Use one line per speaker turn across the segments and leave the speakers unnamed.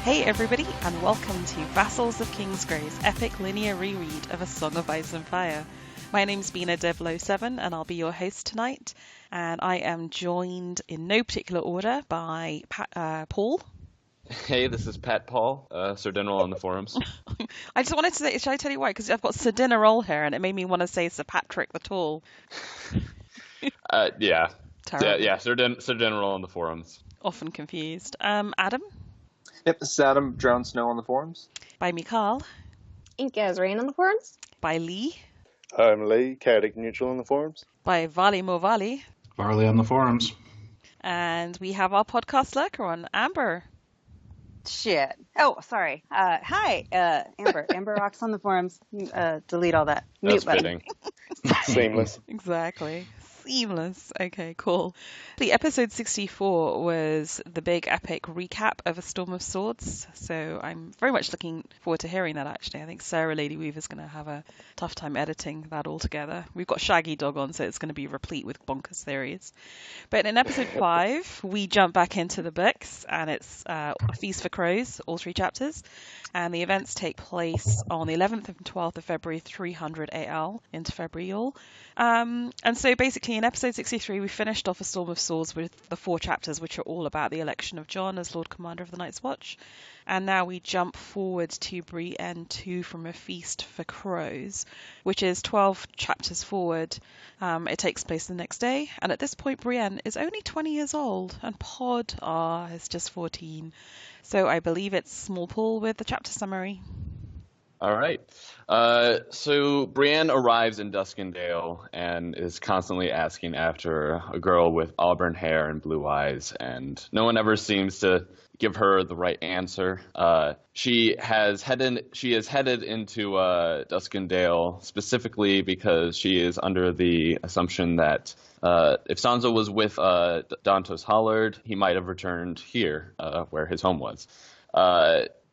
Hey everybody, and welcome to Vassals of Kingsgrave's epic linear reread of A Song of Ice and Fire. My name's Bina Devlo7, and I'll be your host tonight. And I am joined in no particular order by Paul.
Hey, this is Pat Paul, SerDinnerRoll on the forums.
I just wanted to say, should I tell you why? Because I've got SerDinnerRoll here, and it made me want to say Sir Patrick the Tall.
Yeah.
Terrible.
Yeah, SerDinnerRoll on the forums.
Often confused. Adam?
Yep, this is Adam, DrownedSnow on the forums.
By Michal.
Inkasrain on the forums.
By Leigh.
I'm Leigh, ChaoticNeutral on the forums.
By Varley Varley.
Varley on the forums. And
we have our podcast lurker on, Amber.
Shit. Oh, sorry. Hi, Amber. Amberrocks on the forums. Delete all that.
That's fitting.
Seamless.
Exactly. Seamless. Okay, cool. The episode 64 was the big epic recap of A Storm of Swords, so I'm very much looking forward to hearing that, actually. I think Sarah Lady Weaver's going to have a tough time editing that all together. We've got Shaggy Dog on, so it's going to be replete with bonkers theories. But in episode 5, we jump back into the books, and it's A Feast for Crows, all 3 chapters, and the events take place on the 11th and 12th of February, 300 AL, into February, y'all. And so basically in episode 63 we finished off A Storm of Swords with the 4 chapters which are all about the election of Jon as Lord Commander of the Night's Watch. And now we jump forward to Brienne 2 from A Feast for Crows, which is 12 chapters forward. It takes place the next day, and at this point Brienne is only 20 years old and Pod is just 14. So I believe it's Small Paul with the chapter summary.
All right. So Brienne arrives in Duskendale and is constantly asking after a girl with auburn hair and blue eyes, and no one ever seems to give her the right answer. She is headed into Duskendale specifically because she is under the assumption that if Sansa was with Dantos Hollard, he might have returned here, where his home was.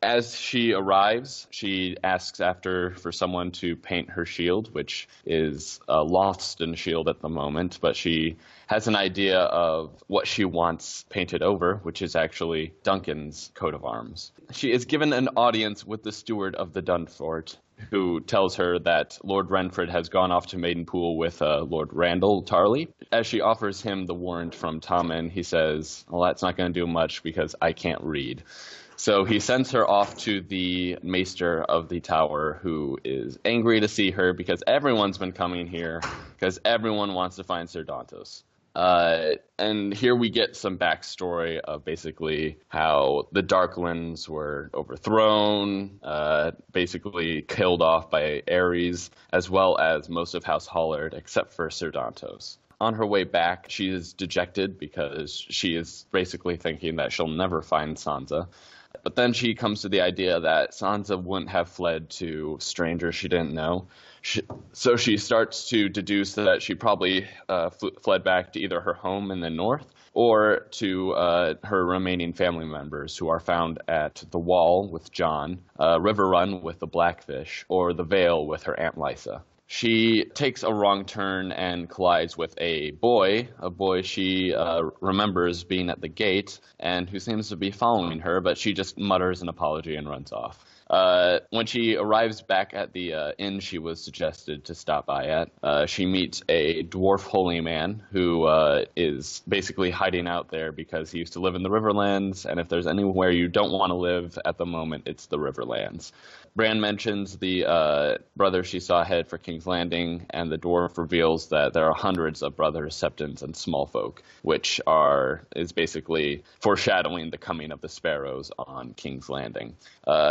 As she arrives, she asks for someone to paint her shield, which is lost in shield at the moment, but she has an idea of what she wants painted over, which is actually Duncan's coat of arms. She is given an audience with the steward of the Dunfort, who tells her that Lord Renford has gone off to Maidenpool with Lord Randall Tarley. As she offers him the warrant from Tommen, he says, well, that's not going to do much because I can't read. So he sends her off to the maester of the tower, who is angry to see her because everyone's been coming here because everyone wants to find Ser Dantos. And here we get some backstory of basically how the Darklands were overthrown, basically killed off by Arys, as well as most of House Hollard except for Ser Dantos. On her way back, she is dejected because she is basically thinking that she'll never find Sansa. But then she comes to the idea that Sansa wouldn't have fled to strangers she didn't know. So she starts to deduce that she probably fled back to either her home in the north or to her remaining family members, who are found at the Wall with Jon, River Run with the Blackfish, or the Vale with her Aunt Lysa. She takes a wrong turn and collides with a boy she remembers being at the gate and who seems to be following her, but she just mutters an apology and runs off. When she arrives back at the inn she was suggested to stop by at, she meets a dwarf holy man who is basically hiding out there because he used to live in the Riverlands, and if there's anywhere you don't want to live at the moment, it's the Riverlands. Bran mentions the brother she saw head for King's Landing, and the dwarf reveals that there are hundreds of brothers, septons, and smallfolk, which is basically foreshadowing the coming of the Sparrows on King's Landing.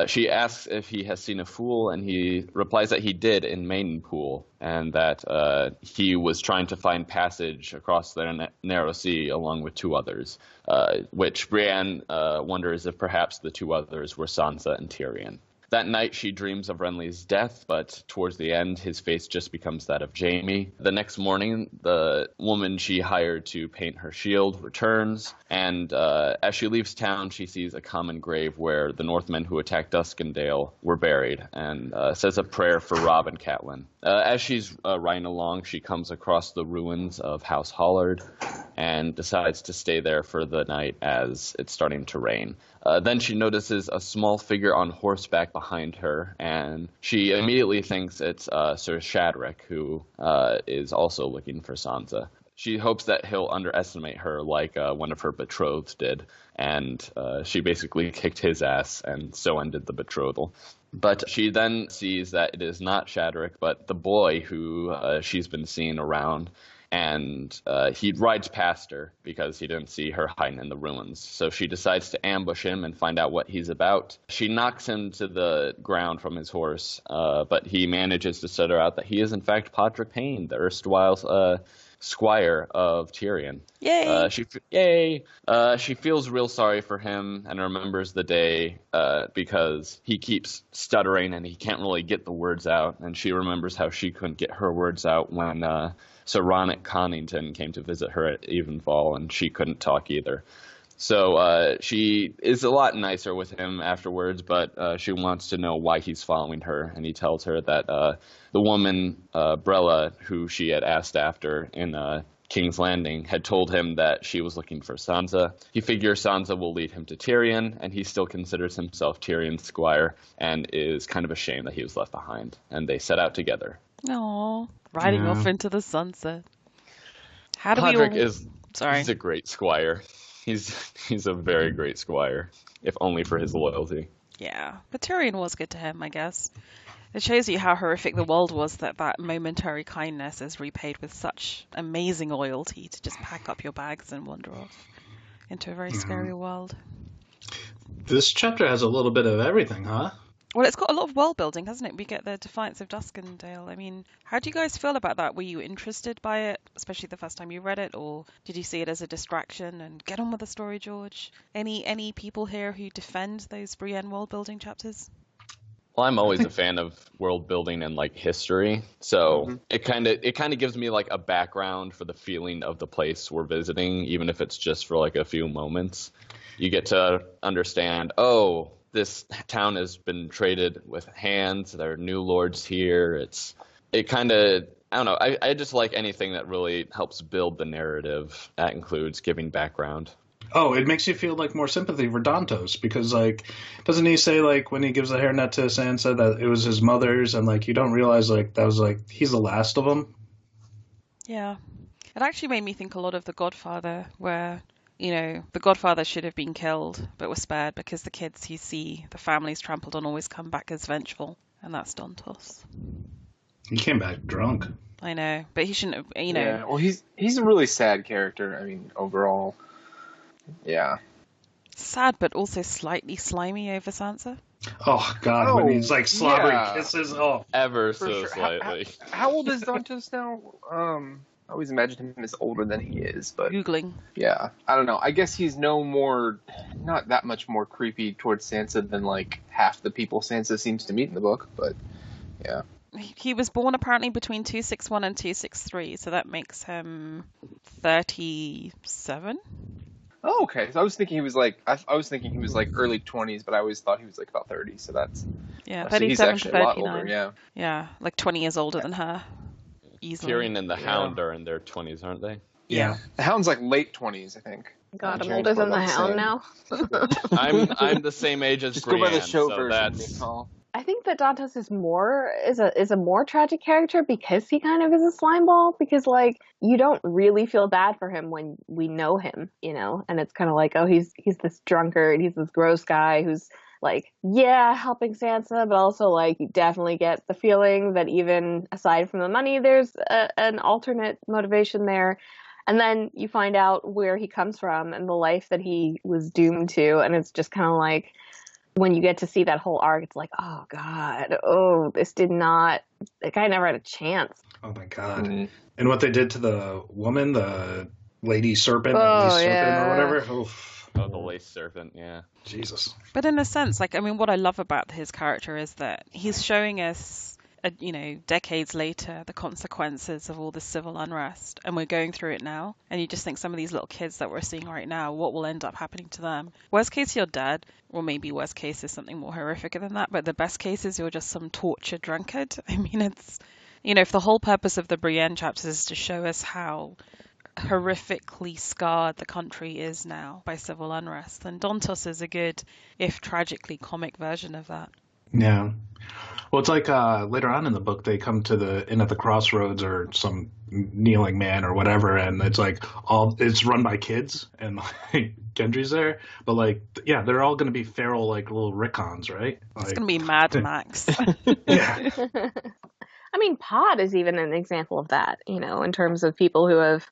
She asks if he has seen a fool, and he replies that he did in Maidenpool, and that he was trying to find passage across the narrow sea along with 2 others, which Brienne wonders if perhaps the 2 others were Sansa and Tyrion. That night she dreams of Renly's death, but towards the end his face just becomes that of Jaime. The next morning, the woman she hired to paint her shield returns, and as she leaves town she sees a common grave where the Northmen who attacked Duskendale were buried, and says a prayer for Robb and Catelyn. As she's riding along, she comes across the ruins of House Hollard, and decides to stay there for the night as it's starting to rain. Then she notices a small figure on horseback behind her, and she immediately thinks it's Sir Shadrick, who is also looking for Sansa. She hopes that he'll underestimate her like one of her betrothed did, and she basically kicked his ass, and so ended the betrothal. But she then sees that it is not Shadrick, but the boy who she's been seeing around, and he rides past her because he didn't see her hiding in the ruins. So she decides to ambush him and find out what he's about. She knocks him to the ground from his horse, but he manages to stutter out that he is in fact Podrick Payne, the erstwhile squire of Tyrion.
Yay!
She feels real sorry for him and remembers the day because he keeps stuttering and he can't really get the words out. And she remembers how she couldn't get her words out when Sir Ronick Connington came to visit her at Evenfall, and she couldn't talk either. So she is a lot nicer with him afterwards, but she wants to know why he's following her, and he tells her that the woman, Brella, who she had asked after in King's Landing, had told him that she was looking for Sansa. He figures Sansa will lead him to Tyrion, and he still considers himself Tyrion's squire, and is kind of ashamed that he was left behind. And they set out together.
Aww, riding off into the sunset. How do
Podrick
we all...
he's a great squire. He's a very great squire, if only for his loyalty.
Yeah, but Tyrion was good to him, I guess. It shows you how horrific the world was that momentary kindness is repaid with such amazing loyalty to just pack up your bags and wander off into a very scary world.
This chapter has a little bit of everything, huh?
Well, it's got a lot of world building, hasn't it? We get the Defiance of Duskendale. I mean, how do you guys feel about that? Were you interested by it, especially the first time you read it, or did you see it as a distraction? And get on with the story, George. Any people here who defend those Brienne world building chapters?
Well, I'm always a fan of world building and like history, so it kind of gives me like a background for the feeling of the place we're visiting, even if it's just for like a few moments. You get to understand, this town has been traded with hands. There are new lords here. I don't know. I just like anything that really helps build the narrative. That includes giving background.
Oh, it makes you feel like more sympathy for Dantos because, like, doesn't he say, like, when he gives the hairnet to Sansa that it was his mother's and, like, you don't realize, like, that was, like, he's the last of them?
Yeah. It actually made me think a lot of The Godfather, where, the Godfather should have been killed but was spared because the kids you see, the families trampled on, always come back as vengeful, and that's Dantos.
He came back drunk.
I know, but he shouldn't have,
Yeah, well, he's a really sad character, I mean, overall. Yeah.
Sad, but also slightly slimy over Sansa.
Oh, God, when he's, like, slobbering kisses. Oh,
Ever
For
so
sure.
slightly.
How old is Dantos now? I always imagined him as older than he is, but
Googling.
yeah, I don't know. I guess he's not that much more creepy towards Sansa than like half the people Sansa seems to meet in the book, but yeah.
He was born apparently between 261 and 263, so that makes him 37.
Oh, okay. So I was thinking he was like early 20s, but I always thought he was like about 30. So that's
Yeah,
so
37
he's
to
actually a lot
39.
older. Yeah.
Yeah, like 20 years older than her. Easily.
Tyrion and the Hound are in their 20s, aren't they?
yeah.
The Hound's like late 20s, I think.
God, I'm
Tyrion's
older than the
about
Hound
same.
now.
I'm the same age as
Just
Brienne,
go by the show
so
version.
that's
Michal.
I think that Dantos is a more tragic character because he kind of is a slimeball. Because like you don't really feel bad for him when we know him, and it's kind of like, oh, he's this drunkard, he's this gross guy who's like, yeah, helping Sansa, but also like you definitely get the feeling that even aside from the money, there's an alternate motivation there. And then you find out where he comes from and the life that he was doomed to, and it's just kind of like, when you get to see that whole arc, it's like, oh, God, the guy never had a chance.
Oh, my God.
Mm-hmm.
And what they did to the woman, the lady serpent,
Oh,
serpent
yeah.
or whatever. Oof.
Oh, the lace serpent, yeah.
Jesus.
But in a sense, like, I mean, what I love about his character is that he's showing us, decades later, the consequences of all this civil unrest, and we're going through it now. And you just think some of these little kids that we're seeing right now, what will end up happening to them? Worst case, you're dead, or maybe worst case is something more horrific than that. But the best case is you're just some tortured drunkard. I mean, it's, if the whole purpose of the Brienne chapters is to show us how horrifically scarred the country is now by civil unrest. And Dontos is a good, if tragically comic version of that.
Yeah. Well, it's like later on in the book, they come to the inn at the crossroads or some kneeling man or whatever, and it's like it's run by kids, and like Gendry's there, but like yeah, they're all going to be feral like little Rickons, right? Like,
It's going to be Mad Max.
yeah.
I mean, Pod is even an example of that, in terms of people who have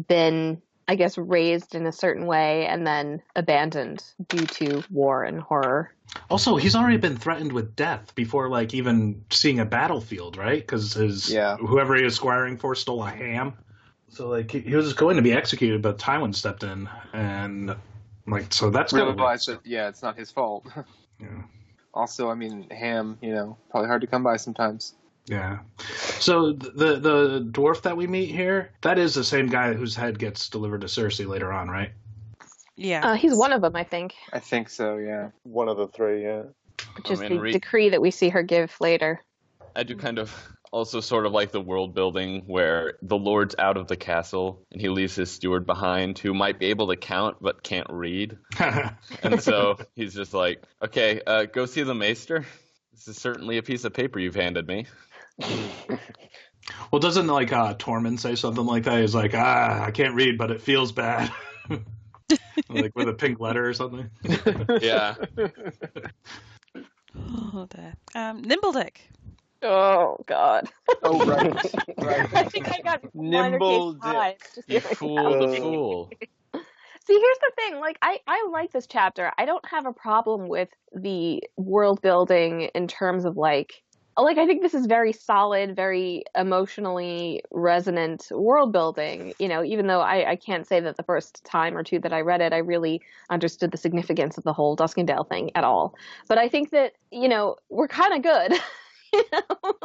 been, I guess, raised in a certain way and then abandoned due to war and horror.
Also, he's already been threatened with death before, like, even seeing a battlefield, right? Because whoever he was squiring for stole a ham. So, like, he was going to be executed, but Tywin stepped in, and, like, so that's kind of...
Realized that, it's not his fault.
Yeah.
Also, I mean, ham, probably hard to come by sometimes.
Yeah. So the dwarf that we meet here, that is the same guy whose head gets delivered to Cersei later on, right?
Yeah.
He's one of them, I think.
I think so, yeah.
One of the three, yeah.
Which is the decree that we see her give later.
I do kind of also sort of like the world building where the lord's out of the castle and he leaves his steward behind who might be able to count but can't read. And so he's just like, okay, go see the maester. This is certainly a piece of paper you've handed me.
Well, doesn't like Tormund say something like that? He's like, I can't read, but it feels bad. Like with a pink letter or something.
Yeah.
Oh, dear. Nimbledick.
Oh, God.
Oh, right.
I think I got
Nimble
Dick.
You fool the fool.
See, here's the thing. Like, I like this chapter. I don't have a problem with the world building in terms of like, I think this is very solid, very emotionally resonant world building, even though I can't say that the first time or two that I read it, I really understood the significance of the whole Duskendale thing at all. But I think that, we're kind of good.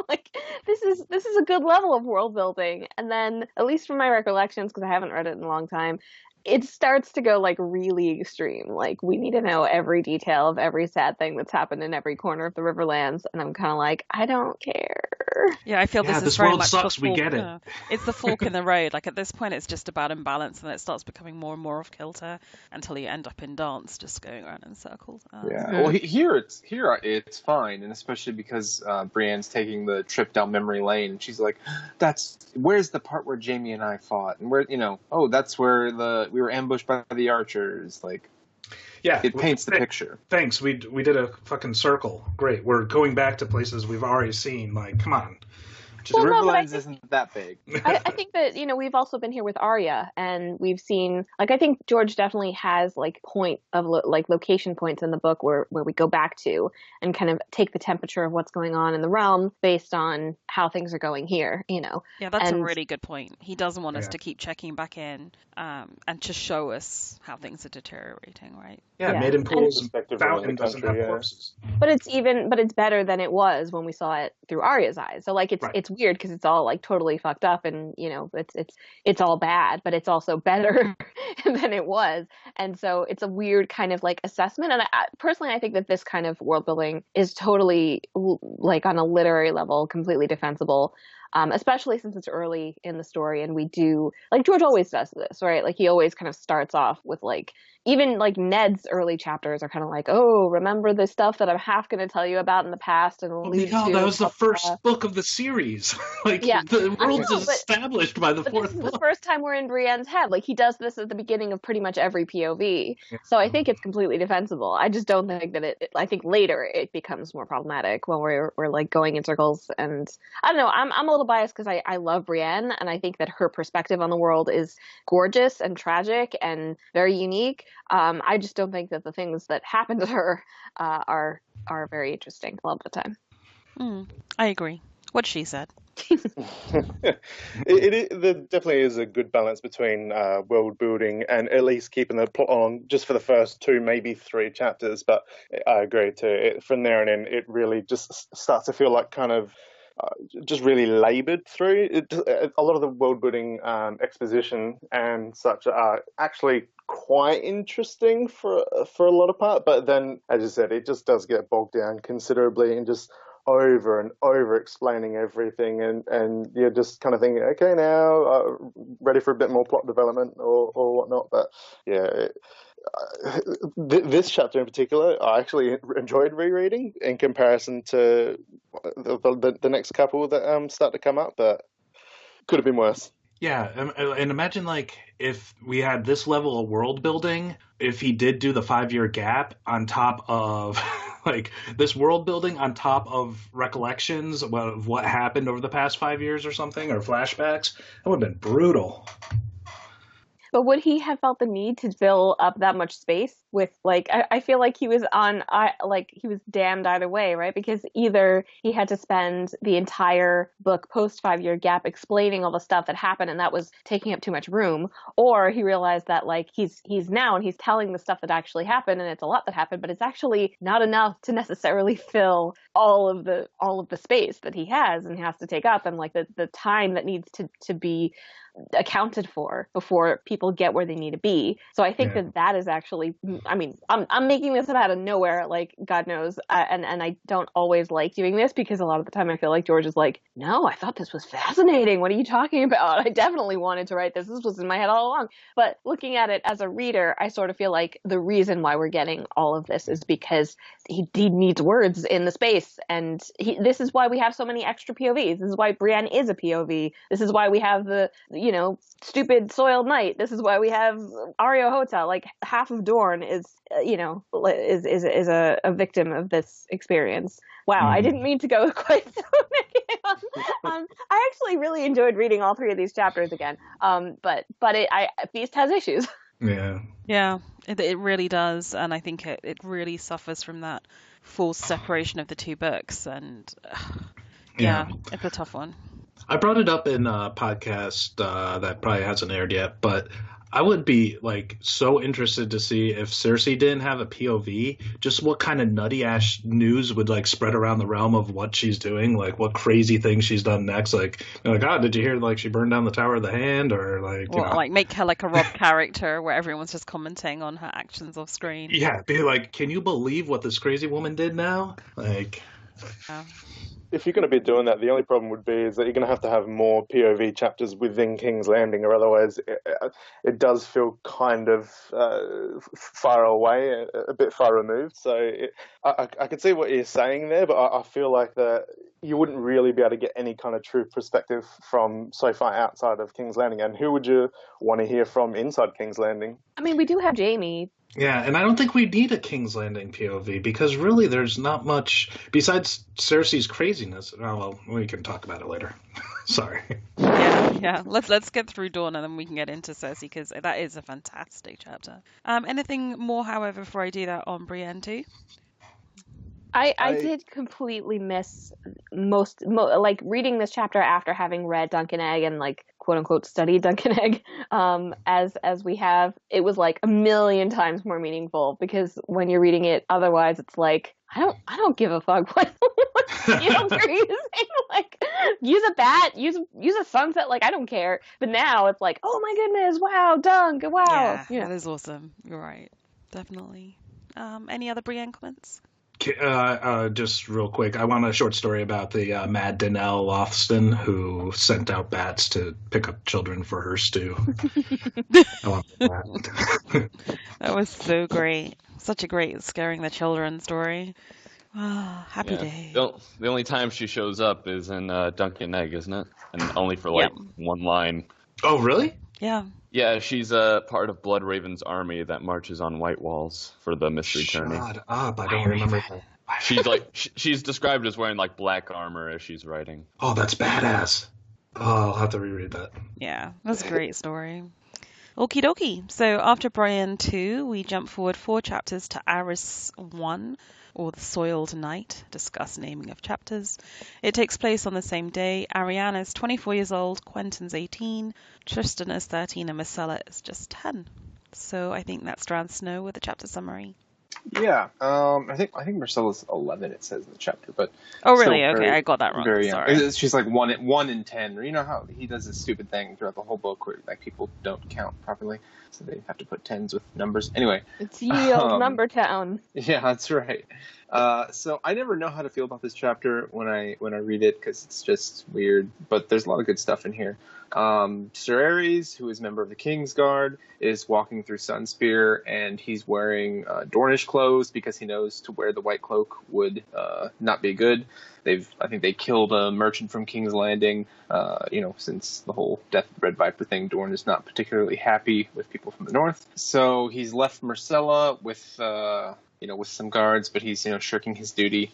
Like this is a good level of world building. And then, at least from my recollections, because I haven't read it in a long time, it starts to go like really extreme. Like we need to know every detail of every sad thing that's happened in every corner of the Riverlands, and I'm kind of like, I don't care.
Yeah, I feel this is very
world
much
sucks.
the fork,
we get it.
It's the fork in the road. Like at this point, it's just about imbalance, and it starts becoming more and more off kilter until you end up in dance, just going around in circles.
Yeah. Well, here it's fine, and especially because Brienne's taking the trip down memory lane, and she's like, where's the part where Jaime and I fought, and where that's where we were ambushed by the archers. Like,
yeah,
it paints the picture.
Thanks. We did a fucking circle. Great. We're going back to places we've already seen. Like, come on.
Riverlands isn't that big.
I think that, we've also been here with Arya, and we've seen, like, I think George definitely has, like, location points in the book where we go back to and kind of take the temperature of what's going on in the realm based on how things are going here,
Yeah, that's a really good point. He doesn't want us to keep checking back in and to show us how things are deteriorating, right?
Yeah, maiden pools and fountain doesn't have corpses.
But it's better than it was when we saw it through Arya's eyes. So, like, it's weird because it's all like totally fucked up and it's all bad, but it's also better than it was. And so it's a weird kind of like assessment. And personally, I think that this kind of world building is totally like on a literary level completely defensible. Especially since it's early in the story and we do, like, George always does this, right? Like, he always kind of starts off with, like, even, like, Ned's early chapters are kind of like, oh, remember the stuff that I'm half going to tell you about in the past and lead to...
that was the first book of the series. Like, the world is established by the fourth book.
This is the first time we're in Brienne's head. Like, he does this at the beginning of pretty much every POV. Yeah. So I think it's completely defensible. I just don't think that I think later it becomes more problematic when we're like, going in circles. And I don't know, I'm a little biased because I love Brienne, and I think that her perspective on the world is gorgeous and tragic and very unique. I just don't think that the things that happen to her are very interesting a lot of the time.
I agree. What she said.
There definitely is a good balance between world building and at least keeping the plot on just for the first 2, maybe 3 chapters. But I agree too. From there on in, it really just starts to feel like kind of just really laboured through. A lot of the world building exposition and such are actually quite interesting for a lot of part, but then, as you said, it just does get bogged down considerably in just over and over explaining everything, and you're just kind of thinking, okay, now ready for a bit more plot development or whatnot. But yeah. This chapter in particular, I actually enjoyed rereading in comparison to the next couple that start to come up, but could have been worse.
Yeah, and imagine like if we had this level of world building, if he did do the 5-year gap on top of like this world building on top of recollections of what happened over the past 5 years or something, or flashbacks, that would have been brutal.
But would he have felt the need to fill up that much space with, like, I feel like he was he was damned either way, right? Because either he had to spend the entire book post 5-year gap explaining all the stuff that happened and that was taking up too much room, or he realized that like he's now and he's telling the stuff that actually happened and it's a lot that happened, but it's actually not enough to necessarily fill all of the space that he has and has to take up, and like the time that needs to be accounted for before people get where they need to be. So I think that is actually, I mean, I'm making this up out of nowhere, like God knows, and I don't always like doing this because a lot of the time I feel like George is like, no, I thought this was fascinating. What are you talking about? I definitely wanted to write this. This was in my head all along. But looking at it as a reader, I sort of feel like the reason why we're getting all of this is because he needs words in the space, and this is why we have so many extra POVs. This is why Brienne is a POV. This is why we have the stupid soiled knight. This is why we have Ario Hota. Like half of Dorne is a victim of this experience. Wow, I didn't mean to go quite so negative. I actually really enjoyed reading all 3 of these chapters again. But Feast has issues.
Yeah, it really does, and I think it really suffers from that false separation of the 2 books, and it's a tough one.
I brought it up in a podcast that probably hasn't aired yet, but I would be like so interested to see if Cersei didn't have a POV, just what kind of nutty ass news would like spread around the realm of what she's doing, like what crazy things she's done next. Like, oh, did you hear like she burned down the Tower of the Hand, or like,
like make her like a Rob character where everyone's just commenting on her actions off screen.
Yeah, be like, can you believe what this crazy woman did now? Like.
If you're going to be doing that, the only problem would be is that you're going to have more POV chapters within King's Landing, or otherwise it does feel kind of far away, a bit far removed. So I can see what you're saying there, but I feel like that you wouldn't really be able to get any kind of true perspective from so far outside of King's Landing. And who would you want to hear from inside King's Landing?
I mean, we do have Jaime.
Yeah, and I don't think we need a King's Landing POV because really there's not much besides Cersei's craziness. Oh, well, we can talk about it later. Sorry.
Yeah. Let's get through Dawn and then we can get into Cersei because that is a fantastic chapter. Anything more, however, before I do that on Brienne too?
I did completely miss like reading this chapter after having read Dunk and Egg and like quote unquote studied Dunk and Egg as we have. It was like a million times more meaningful because when you're reading it otherwise it's like I don't give a fuck what skills you're using. Like use a bat, use a sunset, like I don't care. But now it's like, oh my goodness, wow, Dunk, wow.
Yeah. That is awesome. You're right. Definitely. Any other Brienne comments?
Just real quick, I want a short story about the Mad Danelle Lothston who sent out bats to pick up children for her stew. I want that.
That was so great. Such a great scaring the children story. Oh, happy day.
The only time she shows up is in Dunk and Egg, isn't it? And only for like one line.
Oh, really?
Yeah.
Yeah, she's a part of Blood Raven's army that marches on White Walls for the mystery tourney.
Shut up! I don't remember that.
She's described as wearing like black armor as she's writing.
Oh, that's badass. Oh, I'll have to reread that.
Yeah, that's a great story. Okie dokie. So after Brienne 2, we jump forward 4 chapters to Arys 1, or The Soiled Knight. Discuss naming of chapters. It takes place on the same day. Arianna is 24 years old, Quentin's 18, Tristan is 13, and Michal is just 10. So I think that's DrownedSnow with the chapter summary.
Yeah, I think Marcella's 11. It says in the chapter, but
oh really? Okay, I got that wrong.
Very
Sorry.
young. She's like 1 in 10. Or you know how he does this stupid thing throughout the whole book where like people don't count properly, so they have to put 10s with numbers. Anyway,
it's Yield Number Town.
Yeah, that's right. So I never know how to feel about this chapter when I read it because it's just weird. But there's a lot of good stuff in here. Sir Arys, who is a member of the Kingsguard, is walking through Sunspear, and he's wearing Dornish clothes because he knows to wear the white cloak would not be good. I think they killed a merchant from King's Landing. Since the whole Death of the Red Viper thing, Dorne is not particularly happy with people from the north. So he's left Myrcella with some guards, but he's shirking his duty.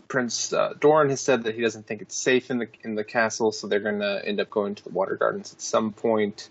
Prince Doran has said that he doesn't think it's safe in the castle, so they're going to end up going to the Water Gardens at some point,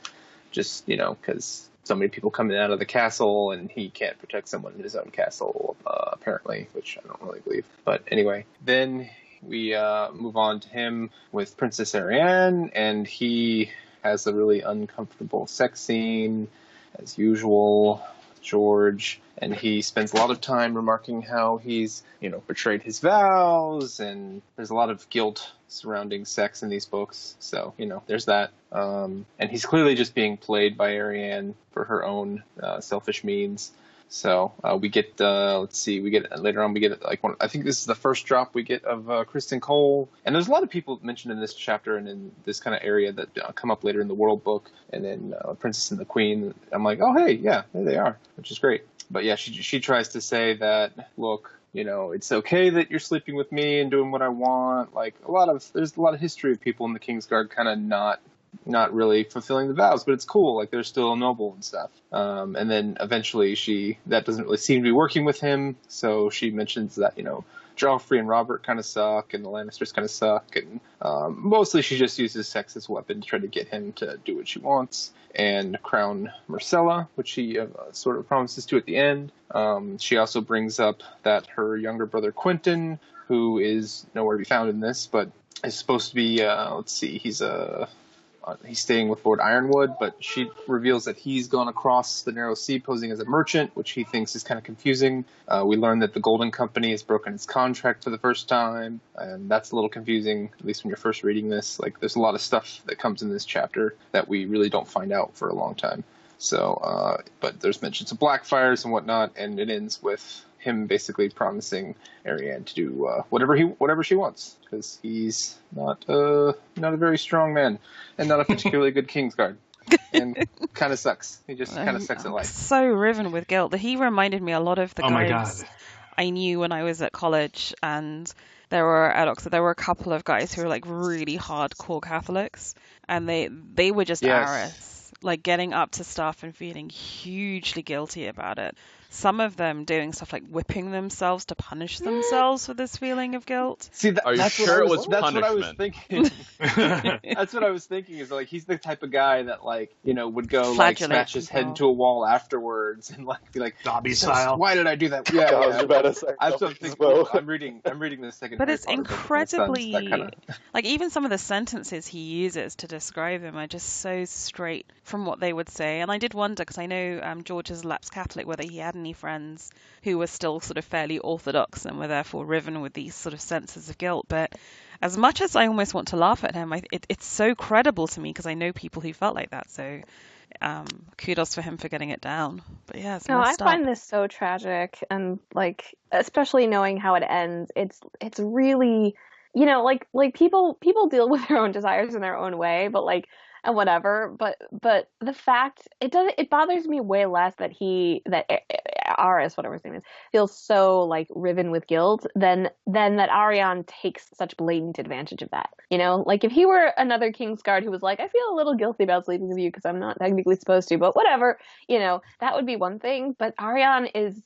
just because so many people coming out of the castle, and he can't protect someone in his own castle, apparently, which I don't really believe. But anyway, then we move on to him with Princess Arianne, and he has a really uncomfortable sex scene, as usual, with George. And he spends a lot of time remarking how he's, betrayed his vows, and there's a lot of guilt surrounding sex in these books. So, there's that. And he's clearly just being played by Arianne for her own selfish means. So we get, later on, I think this is the first drop we get of Kristen Cole. And there's a lot of people mentioned in this chapter and in this kind of area that come up later in the World Book. And then Princess and the Queen. I'm like, oh, hey, yeah, there they are, which is great. But yeah, she tries to say that, look, it's okay that you're sleeping with me and doing what I want. Like there's a lot of history of people in the Kingsguard kind of not really fulfilling the vows, but it's cool. Like they're still noble and stuff. And then eventually that doesn't really seem to be working with him. So she mentions that, Joffrey and Robert kind of suck and the Lannisters kind of suck. And mostly she just uses sex as a weapon to try to get him to do what she wants and crown Myrcella, which she sort of promises to at the end. She also brings up that her younger brother Quentin, who is nowhere to be found in this, but is supposed to be, he's staying with Lord Ironwood, but she reveals that he's gone across the Narrow Sea posing as a merchant, which he thinks is kind of confusing. We learn that the Golden Company has broken its contract for the first time, and that's a little confusing, at least when you're first reading this. Like, there's a lot of stuff that comes in this chapter that we really don't find out for a long time. So, but there's mentions of Blackfires and whatnot, and it ends with him basically promising Arianne to do whatever she wants, because he's not a very strong man and not a particularly good Kingsguard, and kind of sucks. He just kind of sucks at life.
So riven with guilt. He reminded me a lot of the guys
my God.
I knew when I was at college, and there were at Oxford. There were a couple of guys who were like really hardcore Catholics, and they were just Arys, like getting up to stuff and feeling hugely guilty about it. Some of them doing stuff like whipping themselves to punish themselves for this feeling of guilt.
See,
Are you sure it was punishment?
That's what I was thinking. That's what I was thinking, is like he's the type of guy that would go like smash his head into a wall afterwards and be like
Dobby style.
Why did I do that?
Yeah, I was about to say
that's what I'm thinking. Well. I'm reading the second.
But
Harry
it's
Potter
incredibly
book,
like even some of the sentences he uses to describe him are just so straight from what they would say. And I did wonder, because I know George is a lapsed Catholic, whether he had any friends who were still sort of fairly orthodox and were therefore riven with these sort of senses of guilt. But as much as I almost want to laugh at him, it's so credible to me because I know people who felt like that. So kudos for him for getting it down. But yeah, it's
I find this so tragic, and especially knowing how it ends, it's really, people deal with their own desires in their own way, but and whatever, but the fact it bothers me way less that Arys, whatever his name is, feels so riven with guilt than that Arianne takes such blatant advantage of that. If he were another Kingsguard who was like, I feel a little guilty about sleeping with you because I'm not technically supposed to, but whatever, that would be one thing. But Arianne is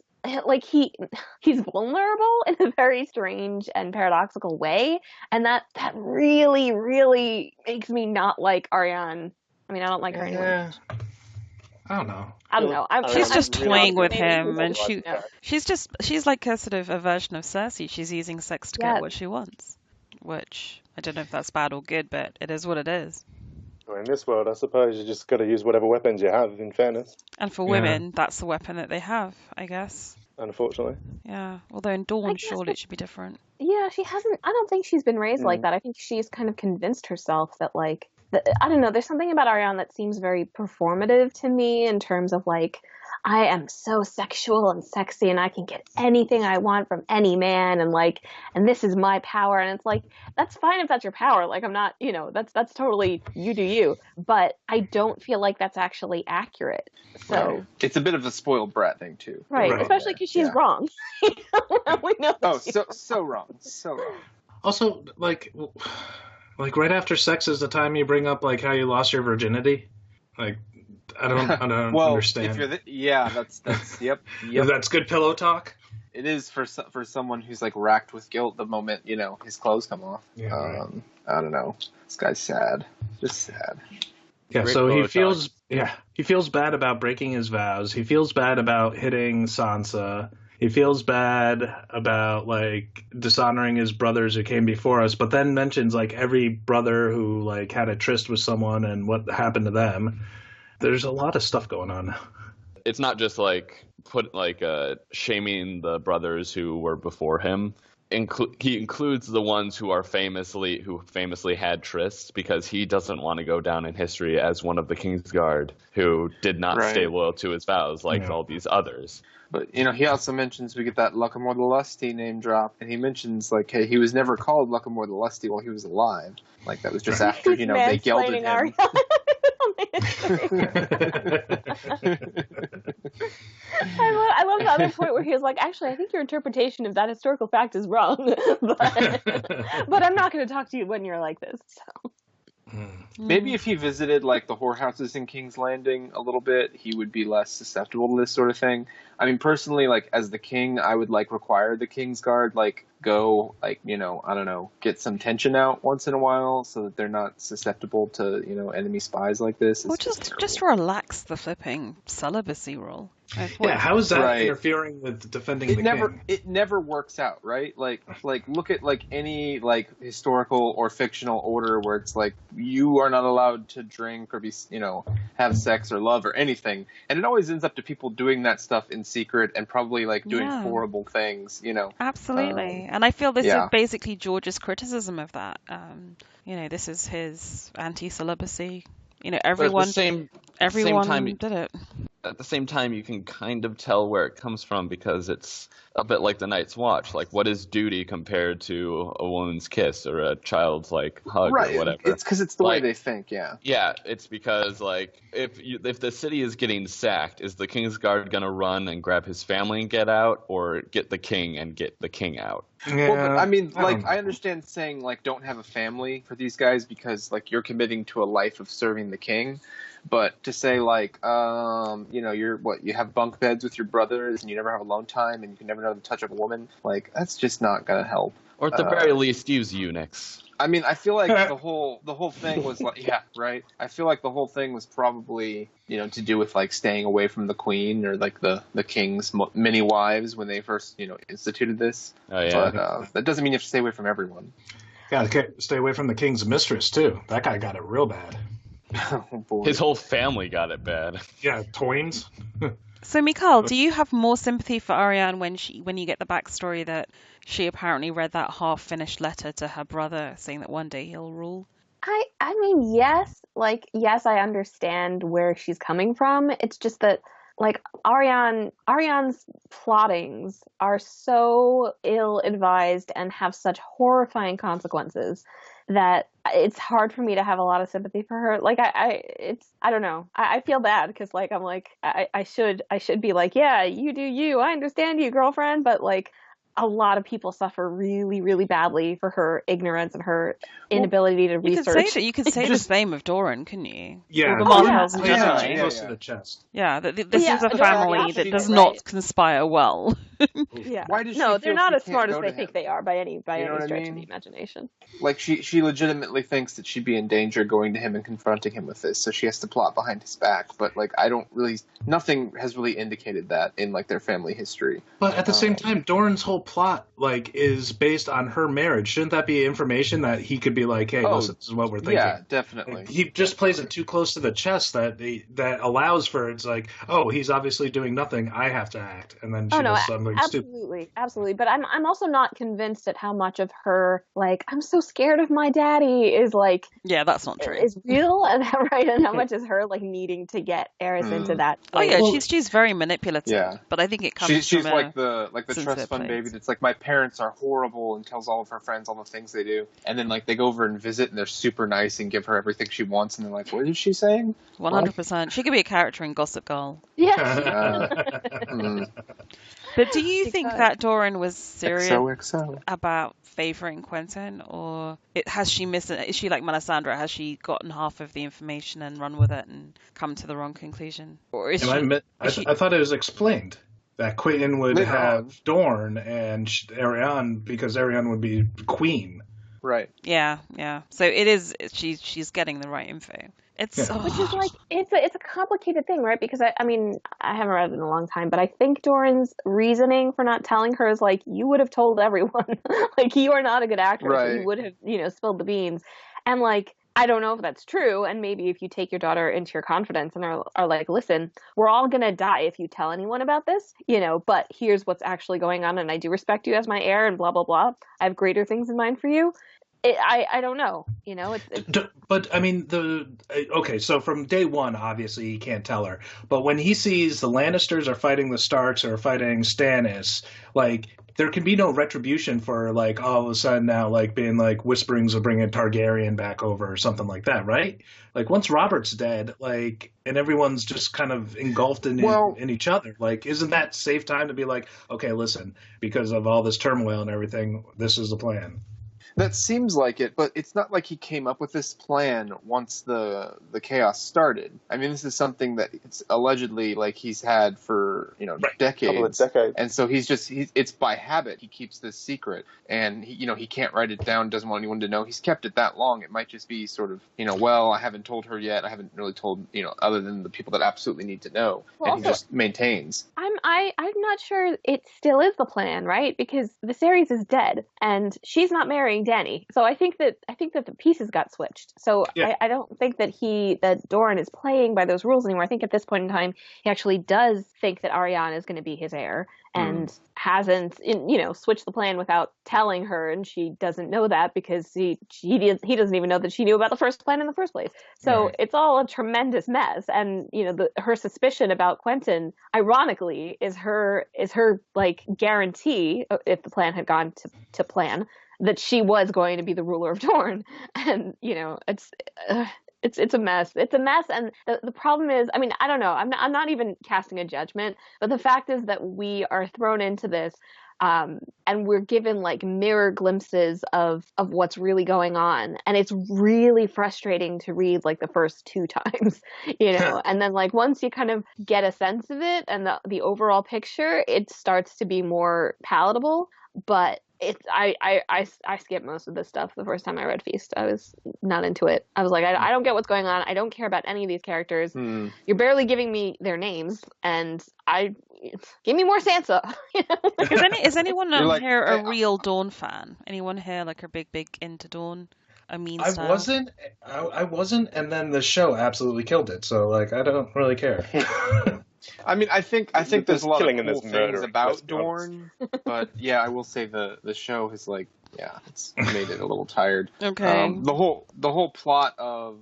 he's vulnerable in a very strange and paradoxical way, and that really, really makes me not like Arianne. I mean, I don't like her anyway.
I don't know.
She's just toying with him, and she's like a sort of a version of Cersei. She's using sex to get what she wants, which I don't know if that's bad or good, but it is what it is.
Well, in this world, I suppose you just got to use whatever weapons you have, in fairness.
And for women, that's the weapon that they have, I guess.
Unfortunately.
Yeah. Although in Dawn, surely it should be different.
Yeah, she hasn't. I don't think she's been raised like that. I think she's kind of convinced herself that, I don't know, there's something about Arianne that seems very performative to me in terms of, I am so sexual and sexy and I can get anything I want from any man and like, and this is my power. And it's like, that's fine if that's your power. Like, I'm not, that's totally you do you. But I don't feel like that's actually accurate. So
Right. It's a bit of a spoiled brat thing too.
right,
Right.
especially because she's wrong. We know that
Oh,
she's
so wrong. So wrong.
Also, like right after sex is the time you bring up like how you lost your virginity. Like, I don't
Well,
understand.
if you're that's yep.
That's good pillow talk.
It is for someone who's like racked with guilt the moment his clothes come off.
Yeah, right.
I don't know. This guy's sad, just sad.
Yeah,
Great
so
pillow
he feels bad about breaking his vows. He feels bad about hitting Sansa. He feels bad about like dishonoring his brothers who came before us, but then mentions like every brother who like had a tryst with someone and what happened to them. There's a lot of stuff going on.
It's not just like shaming the brothers who were before him. He includes the ones who famously had trysts because he doesn't want to go down in history as one of the Kingsguard who did not stay loyal to his vows like all these others.
But he also mentions we get that Luckamore the Lusty name drop, and he mentions like, hey, he was never called Luckamore the Lusty while he was alive. Like that was just after they gelded him.
I love the other point where he was like, actually, I think your interpretation of that historical fact is wrong, but I'm not going to talk to you when you're like this. So.
Maybe if he visited like the whorehouses in King's Landing a little bit, he would be less susceptible to this sort of thing. I mean, personally, like as the king, I would like require the Kingsguard like go like I don't know, get some tension out once in a while so that they're not susceptible to enemy spies like this.
Or just relax the flipping celibacy rule.
Yeah, how is that interfering with defending the king?
It never works out, right? Like look at like any like historical or fictional order where it's like you are not allowed to drink or be have sex or love or anything, and it always ends up to people doing that stuff in secret and probably like doing horrible things.
Absolutely, and I feel this is basically George's criticism of that. This is his anti-celibacy. Everyone did it.
At the same time, you can kind of tell where it comes from because it's a bit like the Night's Watch. Like, what is duty compared to a woman's kiss or a child's like hug or whatever?
It's because it's the way they think. Yeah.
Yeah, it's because like if the city is getting sacked, is the Kingsguard gonna run and grab his family and get out, or get the king and get the king out?
Yeah,
well, but, I mean, I understand saying like don't have a family for these guys because like you're committing to a life of serving the king. But to say like, you have bunk beds with your brothers and you never have alone time and you can never know the touch of a woman, like that's just not gonna help.
Or at the very least, use eunuchs.
I mean, I feel like the whole thing was like, right. I feel like the whole thing was probably to do with like staying away from the queen or like the king's many wives when they first instituted this.
Oh yeah.
But that doesn't mean you have to stay away from everyone.
Gotta stay away from the king's mistress too. That guy got it real bad.
Oh, boy.
His whole family got it bad.
Yeah, Toynes.
So, Michal, do you have more sympathy for Arianne when you get the backstory that she apparently read that half-finished letter to her brother saying that one day he'll rule?
I mean, yes. Like, yes, I understand where she's coming from. It's just that, like, Arianne's plottings are so ill-advised and have such horrifying consequences that it's hard for me to have a lot of sympathy for her. Like I don't know. I feel bad because like I'm like I should be like, yeah, you do you. I understand you, girlfriend. But like a lot of people suffer really, really badly for her ignorance and her inability to research.
You could say the same of Doran, couldn't you?
Yeah,
the Martells in general.
Close to the chest.
Yeah, this is a family that does not conspire well.
Yeah.
Why does
no,
she
they're
feel
not
she
as smart
can't
as
go
they
to
think
him?
they are by any
what I
stretch of
mean?
the imagination.
Like she legitimately thinks that she'd be in danger going to him and confronting him with this, so she has to plot behind his back. But like nothing has really indicated that in like their family history.
But at the same time, Doran's whole plot like is based on her marriage. Shouldn't that be information that he could be like, hey, listen, this is what we're thinking?
Yeah, definitely.
Like, he just plays it too close to the chest that allows for it's like, oh, he's obviously doing nothing. I have to act, and then she does something stupid.
Absolutely. But I'm also not convinced at how much of her like I'm so scared of my daddy is like
that's not true.
Is real and how much is her like needing to get Arys into that.
Like, she's very manipulative. Yeah, but I think it comes.
She's like the trust fund baby that's like, my parents are horrible, and tells all of her friends all the things they do, and then like they go over and visit and they're super nice and give her everything she wants, and they're like, what is she saying?
100%. She could be a character in Gossip Girl.
Yeah.
But do you think that Doran was serious
XOXO.
about favouring Quentyn, or is she like Melisandre? Has she gotten half of the information and run with it and come to the wrong conclusion? Or is
I thought it was explained that Quentyn would have Dorne and Arianne because Arianne would be queen.
Right.
Yeah. So it is. She's getting the right info. Which
is like it's a complicated thing, right? Because I mean I haven't read it in a long time, but I think Doran's reasoning for not telling her is like, you would have told everyone, like you are not a good actress, right. You would have spilled the beans, and like I don't know if that's true. And maybe if you take your daughter into your confidence and are like, listen, we're all gonna die if you tell anyone about this, but here's what's actually going on, and I do respect you as my heir, and blah blah blah. I have greater things in mind for you. I don't know,
But I mean, so from day one, obviously he can't tell her. But when he sees the Lannisters are fighting the Starks or fighting Stannis, like there can be no retribution for like all of a sudden now like being like whisperings of bringing Targaryen back over or something like that, right? Like once Robert's dead, like and everyone's just kind of engulfed in each other. Like, isn't that safe time to be like, okay, listen, because of all this turmoil and everything, this is the plan.
That seems like it, but it's not like he came up with this plan once the chaos started. I mean, this is something that it's allegedly like he's had for decades.
Couple of decades.
And so it's by habit he keeps this secret, and he can't write it down, doesn't want anyone to know. He's kept it that long. It might just be sort of I haven't told her yet. I haven't really told other than the people that absolutely need to know, and also, he just maintains.
I'm not sure it still is the plan, right? Because Viserys is dead, and she's not marrying Dany. So I think that the pieces got switched. So yeah. I don't think that Doran is playing by those rules anymore. I think at this point in time, he actually does think that Arianne is going to be his heir, and hasn't switched the plan without telling her, and she doesn't know that because he doesn't even know that she knew about the first plan in the first place. So It's all a tremendous mess, and her suspicion about Quentyn, ironically, is her like guarantee, if the plan had gone to plan, that she was going to be the ruler of Dorne. And it's a mess. It's a mess, and the problem is, I mean, I don't know. I'm not even casting a judgment, but the fact is that we are thrown into this, and we're given like mirror glimpses of what's really going on, and it's really frustrating to read like the first 2 times, and then like once you kind of get a sense of it and the overall picture, it starts to be more palatable. But I skipped most of this stuff the first time I read Feast. I was not into it. I was like, I don't get what's going on. I don't care about any of these characters. You're barely giving me their names, and give me more Sansa.
Is anyone here a real Dawn fan? Anyone here like a big into Dawn? I
wasn't, and then the show absolutely killed it. So like, I don't really care.
I mean, I think there's a lot of cool things about Dorne, but yeah, I will say the show has it's made it a little tired.
Okay.
The whole plot of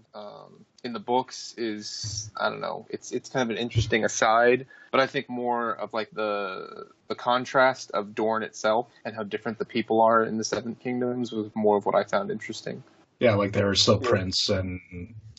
in the books is, I don't know, it's kind of an interesting aside, but I think more of like the contrast of Dorne itself and how different the people are in the Seven Kingdoms was more of what I found interesting.
Yeah, like there are still prince and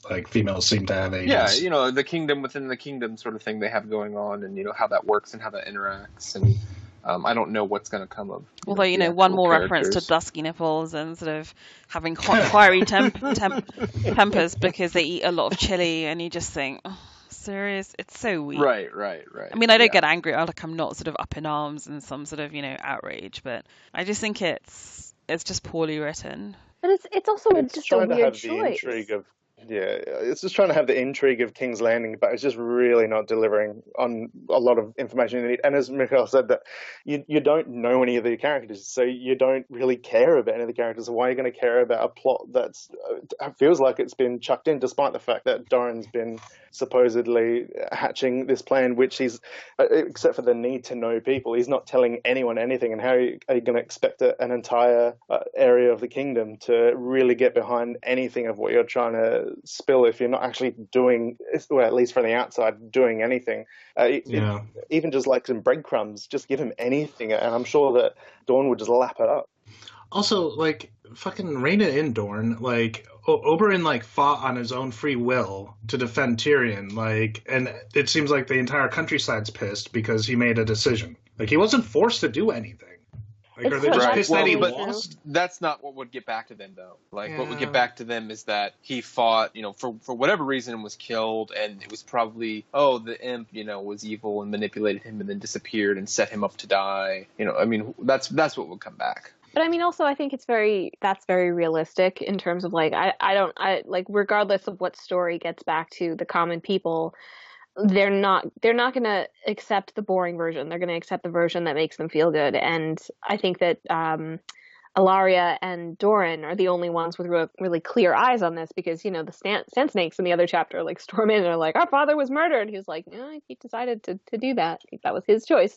like females seem to have ages.
Yeah, the kingdom within the kingdom sort of thing they have going on, and how that works and how that interacts, and I don't know what's going to come of.
Although one more reference to dusky nipples and sort of having fiery tempers because they eat a lot of chili, and you just think, oh, serious? It's so weird.
Right.
I mean, I don't get angry. Like I'm not sort of up in arms and some sort of outrage, but I just think it's just poorly written.
But it's also just a weird choice.
The intrigue of Yeah, it's just trying to have the intrigue of King's Landing, but it's just really not delivering on a lot of information you need. And as Michal said, that you don't know any of the characters, so you don't really care about any of the characters. So why are you going to care about a plot that's feels like it's been chucked in, despite the fact that Doran's been supposedly hatching this plan, which he's, except for the need to know people, he's not telling anyone anything. And how are you going to expect an entire area of the kingdom to really get behind anything of what you're trying to spill if you're not actually doing, well, at least from the outside, doing anything? Even just like some breadcrumbs, just give him anything, and I'm sure that Dorne would just lap it up.
Also, like, fucking Rhaena in Dorne, like, Oberyn, like, fought on his own free will to defend Tyrion, like, and it seems like the entire countryside's pissed because he made a decision. Like, he wasn't forced to do anything. Like, are they just pissed that he lost?
That's not what would get back to them, though. Like, what would get back to them is that he fought, for whatever reason, and was killed, and it was probably, the imp, was evil and manipulated him and then disappeared and set him up to die. I mean, that's what would come back.
But I mean, also, I think that's very realistic in terms of, like, I regardless of what story gets back to the common people, they're not going to accept the boring version. They're going to accept the version that makes them feel good. And I think that Ilaria and Doran are the only ones with really clear eyes on this, because, the Sand Snakes in the other chapter, like, storm in and are like, our father was murdered. He was like, no, he decided to do that. That was his choice.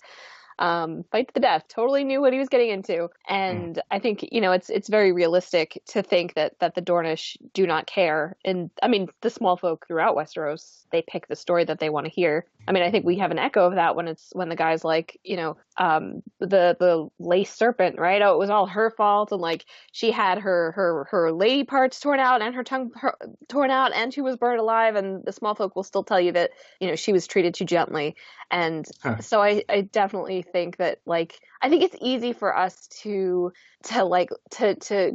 Fight to the death, totally knew what he was getting into. And I think, it's very realistic to think that the Dornish do not care. And I mean, the small folk throughout Westeros, they pick the story that they want to hear. I mean, I think we have an echo of that when the guy's like, the lace serpent, right? Oh, it was all her fault. And like, she had her lady parts torn out and her tongue torn out, and she was burned alive. And the small folk will still tell you that, she was treated too gently. And so I definitely think that, like, I think it's easy for us to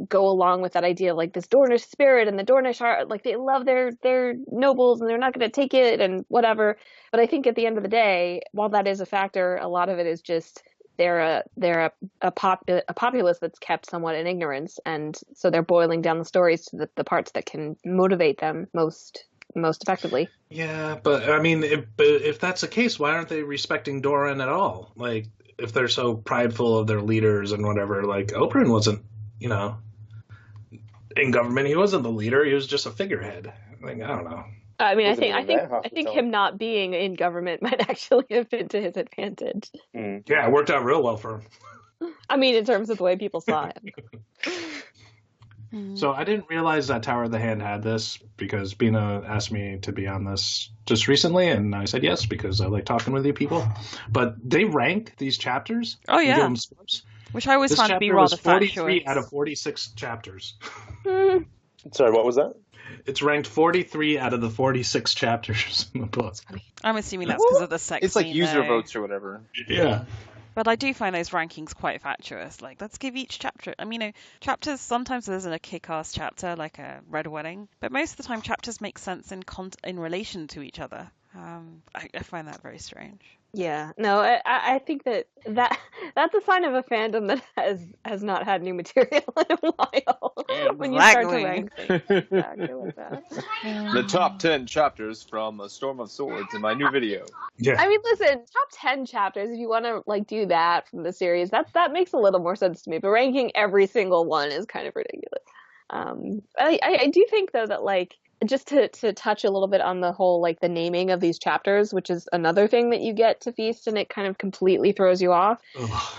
go along with that idea, like, this Dornish spirit, and the Dornish are like, they love their nobles and they're not going to take it and whatever. But I think at the end of the day, while that is a factor, a lot of it is just they're a populace that's kept somewhat in ignorance, and so they're boiling down the stories to the parts that can motivate them most effectively.
Yeah, but I mean, if that's the case, why aren't they respecting Doran at all? Like, if they're so prideful of their leaders and whatever, like, Oberyn wasn't, in government, he wasn't the leader. He was just a figurehead. Like, I don't know.
I mean, I think him not being in government might actually have been to his advantage.
Yeah, it worked out real well for him.
I mean, in terms of the way people saw him.
So I didn't realize that Tower of the Hand had this, because Bina asked me to be on this just recently, and I said yes because I like talking with you people. But they rank these chapters.
Oh yeah,
give them scores.
Which I always
this
found to be rather
43 out of 46 chapters.
Sorry, what was that?
It's ranked 43 out of the 46 chapters in the book.
I'm assuming that's because of the sex.
It's like
scene,
user
though.
votes or whatever.
Yeah.
But I do find those rankings quite fatuous. Like, let's give each chapter. I mean, chapters, sometimes there isn't a kick-ass chapter like a Red Wedding, but most of the time chapters make sense in relation to each other. I find that very strange.
Yeah, no, I think that's a sign of a fandom that has not had new material in a while. When you start to rank things exactly like that.
The top 10 chapters from A Storm of Swords in my new video.
Yeah.
I mean, listen, top 10 chapters, if you want to like do that from the series, that makes a little more sense to me. But ranking every single one is kind of ridiculous. I do think though that, like, just to touch a little bit on the whole, like, the naming of these chapters, which is another thing that you get to Feast, and it kind of completely throws you off.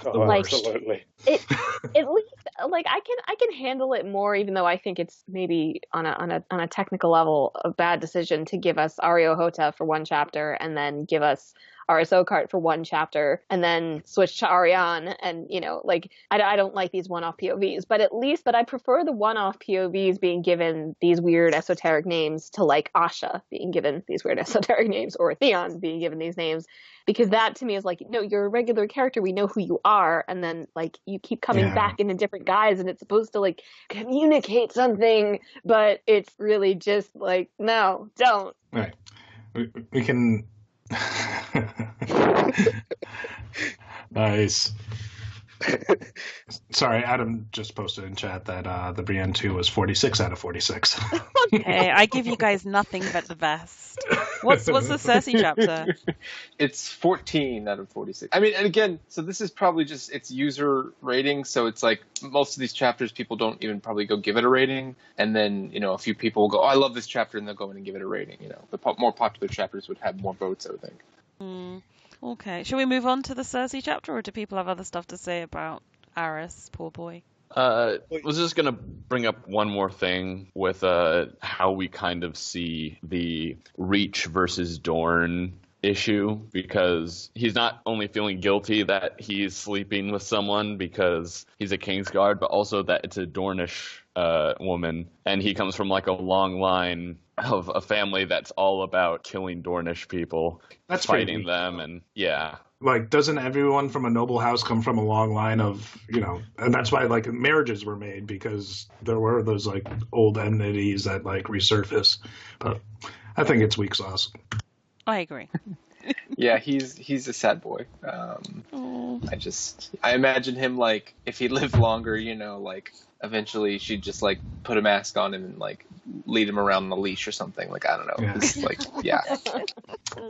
Like, absolutely.
At least, like, I can handle it more, even though I think it's maybe on a technical level a bad decision to give us Ario Hota for one chapter and then give us Arys Oakheart for one chapter and then switch to Arianne, and like, I don't like these one-off POVs, but I prefer the one-off POVs being given these weird esoteric names to, like, Asha being given these weird esoteric names, or Theon being given these names, because that to me is like, no, you're a regular character, we know who you are, and then, like, you keep coming back in a different guise, and it's supposed to, like, communicate something, but it's really just like, no, don't.
Right. We can. Nice. Sorry, Adam just posted in chat that the Brienne 2 was 46 out of 46.
Hey, I give you guys nothing but the best. What's the Cersei chapter?
It's 14 out of 46. I mean, and again, so this is probably just its user rating. So it's like most of these chapters, people don't even probably go give it a rating. And then, a few people will go, oh, I love this chapter, and they'll go in and give it a rating. The more popular chapters would have more votes, I would think.
Okay. Shall we move on to the Cersei chapter, or do people have other stuff to say about Arys, poor boy?
I was just going to bring up one more thing with how we kind of see the Reach versus Dorne issue, because he's not only feeling guilty that he's sleeping with someone because he's a Kingsguard, but also that it's a Dornish woman, and he comes from like a long line of a family that's all about killing Dornish people,
That's
fighting
crazy.
them, and yeah.
Like, doesn't everyone from a noble house come from a long line of, and that's why, like, marriages were made, because there were those, like, old enmities that, like, resurface. But I think it's weak sauce.
I agree.
Yeah, he's a sad boy. I imagine him, like, if he lived longer, like, eventually she'd just, like, put a mask on him and, like, lead him around the leash or something. Like, I don't know.
Yeah.
It's like, yeah.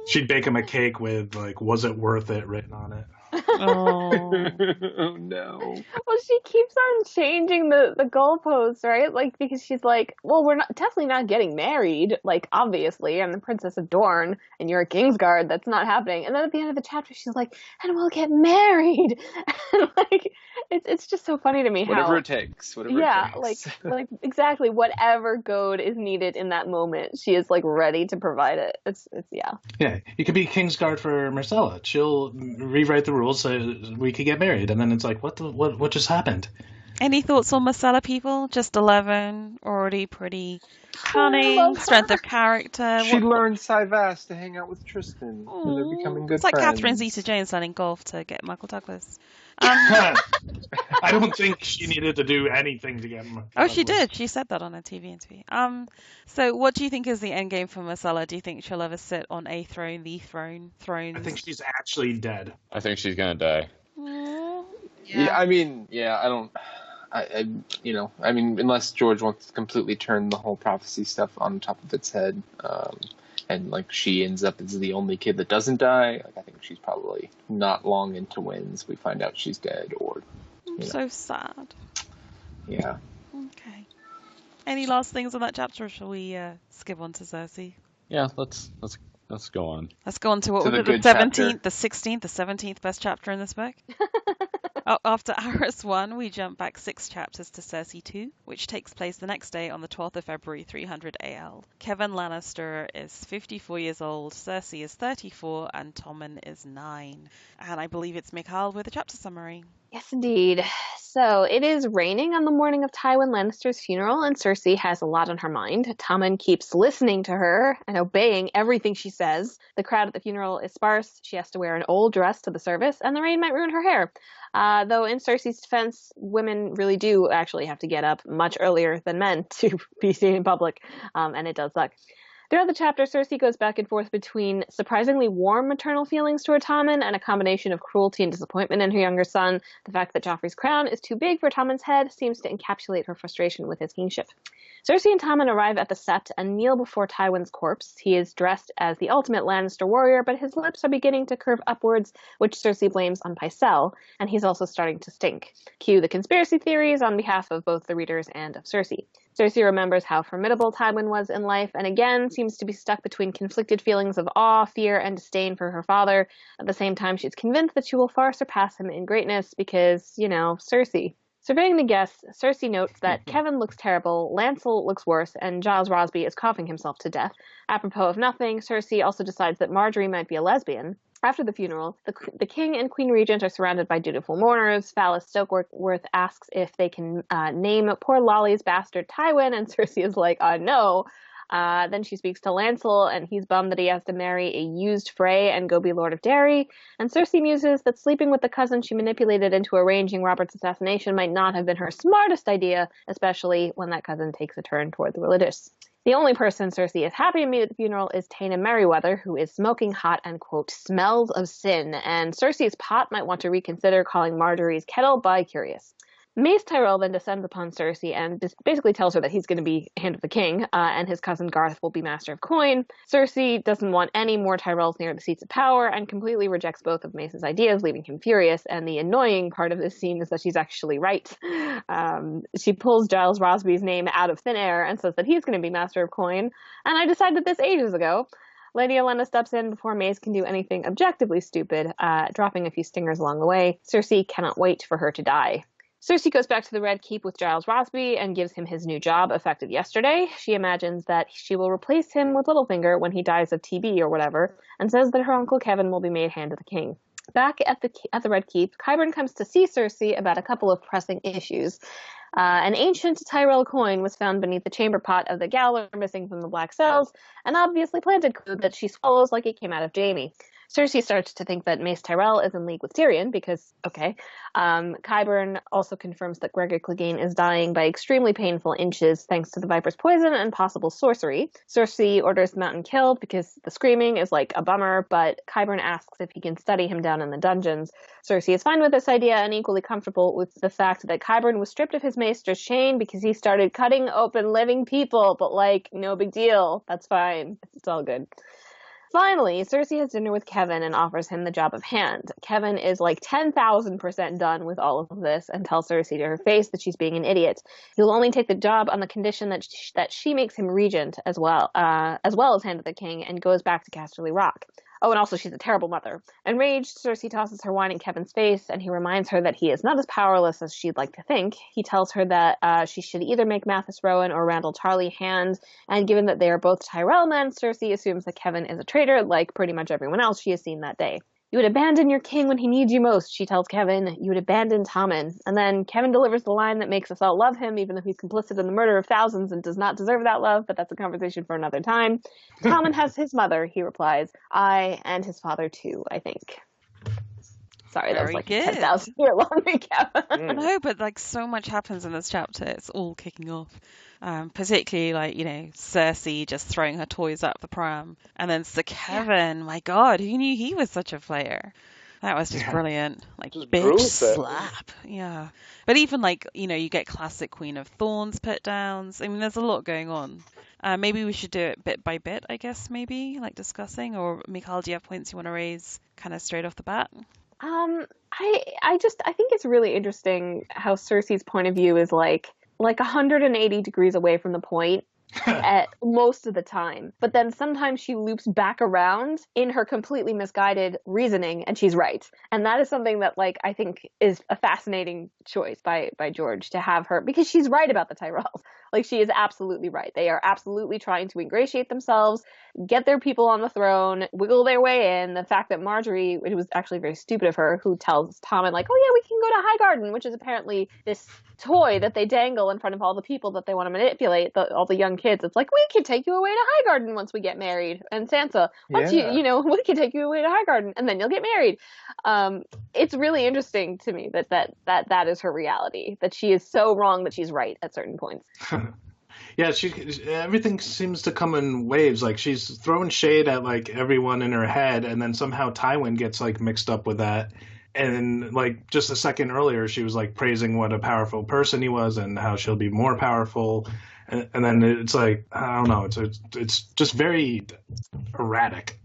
She'd bake him a cake with, like, was it worth it written on it.
Oh.
Oh, no.
Well, she keeps on changing the goalposts, right? Like, because she's like, well, we're definitely not getting married. Like, obviously, I'm the Princess of Dorne, and you're a Kingsguard. That's not happening. And then at the end of the chapter, she's like, and we'll get married. And, like, it's just so funny to me
Whatever it takes. Whatever it takes.
like exactly whatever goad is needed in that moment, she is, like, ready to provide it. It's yeah.
Yeah, you could be Kingsguard for Marcella. She'll rewrite the rules so we could get married. And then it's like, what just happened?
Any thoughts on Marcella, people? Just 11, already pretty cunning, strength of character.
She learned Cyvasse to hang out with Tristan, and they're becoming good
It's like
friends.
Catherine Zeta-Jones learning golf to get Michael Douglas.
I don't think she needed to do anything to get him.
Oh, she did. She said that on a TV interview. So what do you think is the end game for Marcella? Do you think she'll ever sit on a throne, the throne, thrones?
I think she's actually dead.
I think she's going to die.
Yeah, I mean, I don't. I mean, unless George wants to completely turn the whole prophecy stuff on top of its head, and like she ends up as the only kid that doesn't die, like I think she's probably not long into wins. We find out she's dead, or
I'm so sad.
Yeah.
Okay. Any last things on that chapter, or shall we skip on to Cersei?
Yeah, let's go on.
Let's go on to what
To
was
the
it, the
good
17th,
chapter.
the 16th, the 17th best chapter in this book? After Arys 1, we jump back 6 chapters to Cersei 2, which takes place the next day on the 12th of February, 300 AL. Kevin Lannister is 54 years old, Cersei is 34, and Tommen is 9. And I believe it's Michal with a chapter summary.
Yes, indeed. So it is raining on the morning of Tywin Lannister's funeral, and Cersei has a lot on her mind. Tommen keeps listening to her and obeying everything she says. The crowd at the funeral is sparse. She has to wear an old dress to the service, and the rain might ruin her hair. Though in Cersei's defense, women really do actually have to get up much earlier than men to be seen in public, and it does suck. Throughout the chapter, Cersei goes back and forth between surprisingly warm maternal feelings toward Tommen and a combination of cruelty and disappointment in her younger son. The fact that Joffrey's crown is too big for Tommen's head seems to encapsulate her frustration with his kingship. Cersei and Tommen arrive at the sept and kneel before Tywin's corpse. He is dressed as the ultimate Lannister warrior, but his lips are beginning to curve upwards, which Cersei blames on Pycelle, and he's also starting to stink. Cue the conspiracy theories on behalf of both the readers and of Cersei. Cersei remembers how formidable Tywin was in life, and again seems to be stuck between conflicted feelings of awe, fear, and disdain for her father. At the same time, she's convinced that she will far surpass him in greatness because, Cersei. Surveying the guests, Cersei notes that Kevin looks terrible, Lancel looks worse, and Giles Rosby is coughing himself to death. Apropos of nothing, Cersei also decides that Marjorie might be a lesbian. After the funeral, the king and queen regent are surrounded by dutiful mourners. Phallus Stokeworth asks if they can name poor Lolly's bastard Tywin, and Cersei is like, no. Then she speaks to Lancel, and he's bummed that he has to marry a used Frey and go be Lord of Derry. And Cersei muses that sleeping with the cousin she manipulated into arranging Robert's assassination might not have been her smartest idea, especially when that cousin takes a turn toward the religious. The only person Cersei is happy to meet at the funeral is Taena Merryweather, who is smoking hot and, quote, smells of sin, and Cersei's pot might want to reconsider calling Marjorie's kettle bi-curious. Mace Tyrell then descends upon Cersei and basically tells her that he's going to be Hand of the King, and his cousin Garth will be Master of Coin. Cersei doesn't want any more Tyrells near the seats of power and completely rejects both of Mace's ideas, leaving him furious. And the annoying part of this scene is that she's actually right. She pulls Giles Rosby's name out of thin air and says that he's going to be Master of Coin. And I decided this ages ago. Lady Olenna steps in before Mace can do anything objectively stupid, dropping a few stingers along the way. Cersei cannot wait for her to die. Cersei goes back to the Red Keep with Giles Rosby and gives him his new job, effective yesterday. She imagines that she will replace him with Littlefinger when he dies of TB or whatever, and says that her uncle Kevin will be made Hand of the King. Back at the Red Keep, Qyburn comes to see Cersei about a couple of pressing issues. An ancient Tyrell coin was found beneath the chamber pot of the Gowler missing from the Black Cells, an obviously planted clue that she swallows like it came out of Jaime. Cersei starts to think that Mace Tyrell is in league with Tyrion because, okay. Qyburn also confirms that Gregor Clegane is dying by extremely painful inches thanks to the Viper's poison and possible sorcery. Cersei orders the Mountain killed because the screaming is like a bummer, but Qyburn asks if he can study him down in the dungeons. Cersei is fine with this idea and equally comfortable with the fact that Qyburn was stripped of his maester's chain because he started cutting open living people, but like, no big deal. That's fine. It's all good. Finally, Cersei has dinner with Kevin and offers him the job of Hand. Kevin is like 10,000% done with all of this and tells Cersei to her face that she's being an idiot. He'll only take the job on the condition that she makes him regent as well as Hand of the King, and goes back to Casterly Rock. Oh, and also she's a terrible mother. Enraged, Cersei tosses her wine in Kevin's face, and he reminds her that he is not as powerless as she'd like to think. He tells her that she should either make Mathis Rowan or Randall Tarley Hand, and given that they are both Tyrell men, Cersei assumes that Kevin is a traitor, like pretty much everyone else she has seen that day. You would abandon your king when he needs you most, she tells Kevin. You would abandon Tommen. And then Kevin delivers the line that makes us all love him, even though he's complicit in the murder of thousands and does not deserve that love, but that's a conversation for another time. Tommen has his mother, he replies. I and his father too, I think. Sorry, that was like a 10,000 year long recap.
No, but like so much happens in this chapter. It's all kicking off. Particularly like, Cersei just throwing her toys up the pram. And then Sir Kevin, my God, who knew he was such a player? That was just brilliant. Like,
Just
big
brutal.
slap. Yeah. But even like, you get classic Queen of Thorns put downs. I mean, there's a lot going on. Maybe we should do it bit by bit, I guess, maybe, like discussing. Or Michal, do you have points you want to raise kind of straight off the bat?
I think it's really interesting how Cersei's point of view is like 180 degrees away from the point at most of the time. But then sometimes she loops back around in her completely misguided reasoning and she's right. And that is something that I think is a fascinating choice by George to have her, because she's right about the Tyrells. She is absolutely right. They are absolutely trying to ingratiate themselves, get their people on the throne, wiggle their way in. The fact that Marjorie, it was actually very stupid of her, who tells Tommen, oh yeah, we can go to Highgarden, which is apparently this toy that they dangle in front of all the people that they want to manipulate, all the young kids. It's like, we can take you away to Highgarden once we get married. And Sansa, once we can take you away to Highgarden and then you'll get married. It's really interesting to me that is her reality, that she is so wrong that she's right at certain points.
Yeah, everything seems to come in waves. She's throwing shade at everyone in her head, and then somehow Tywin gets mixed up with that. And just a second earlier, she was praising what a powerful person he was and how she'll be more powerful. And then it's I don't know, it's just very erratic.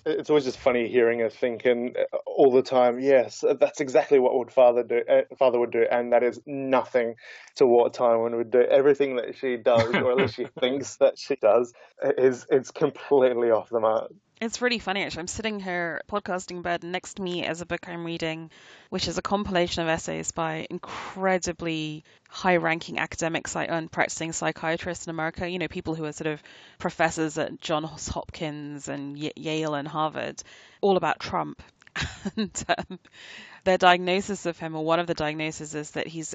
It's always just funny hearing her thinking all the time, yes, that's exactly what father would do, and that is nothing to what Tywin would do. Everything that she does, or at least she thinks that she does, it's completely off the mark.
It's really funny, actually. I'm sitting here podcasting bed next to me as a book I'm reading, which is a compilation of essays by incredibly high-ranking academics and practicing psychiatrists in America. People who are sort of professors at Johns Hopkins and Yale and Harvard, all about Trump. And their diagnosis of him, or one of the diagnoses, is that he's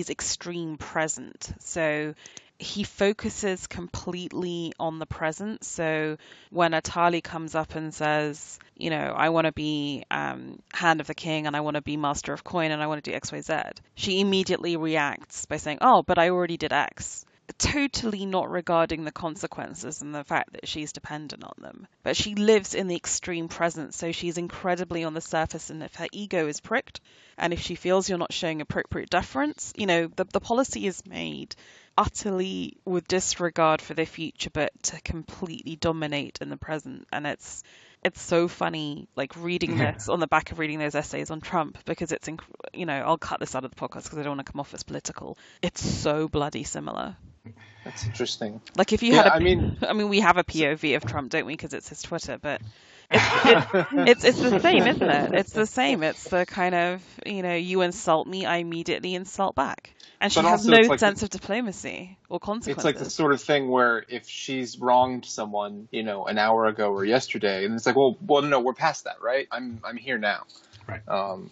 extreme present. So he focuses completely on the present. So when Atali comes up and says, you know, I want to be Hand of the King and I want to be Master of Coin and I want to do X, Y, Z, she immediately reacts by saying, oh, but I already did X. Totally not regarding the consequences and the fact that she's dependent on them. But she lives in the extreme present, so she's incredibly on the surface, and if her ego is pricked, and if she feels you're not showing appropriate deference, you know, the policy is made utterly with disregard for the future, but to completely dominate in the present. And it's so funny, like reading this on the back of reading those essays on Trump, because it's, you know, I'll cut this out of the podcast because I don't want to come off as political. It's so bloody similar.
That's interesting.
Like if you had I mean, we have a POV of Trump, don't we? Because it's his Twitter, but it's the same, isn't it? It's the same. It's the kind of, you know, you insult me, I immediately insult back. And she has no sense of diplomacy or consequences.
It's like the sort of thing where if she's wronged someone, you know, an hour ago or yesterday, and it's like, well, no, we're past that, right? I'm here now. Right.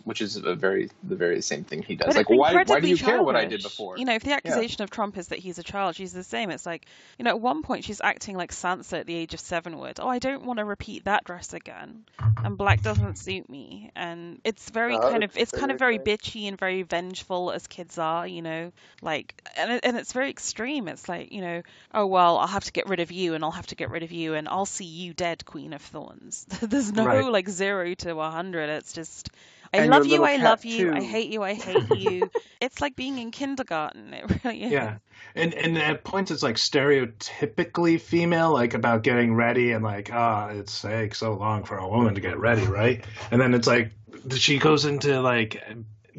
Which is the very same thing he does.
But
like, why do you care what I did before?
You know, if the accusation of Trump is that he's a child, she's the same. It's like, you know, at one point she's acting like Sansa at the age of 7 would. Oh, I don't want to repeat that dress again. And black doesn't suit me. And it's very kind of very bitchy and very vengeful as kids are, you know, like, and it's very extreme. It's like, you know, oh, well, I'll have to get rid of you and I'll have to get rid of you and I'll see you dead, Queen of Thorns. There's no like 0 to 100. It's just, I love you, I love you, I hate you, I hate you. It's like being in kindergarten. It really is.
Yeah. And at points it's like stereotypically female, like about getting ready and like, it's takes so long for a woman to get ready, right? And then it's like she goes into like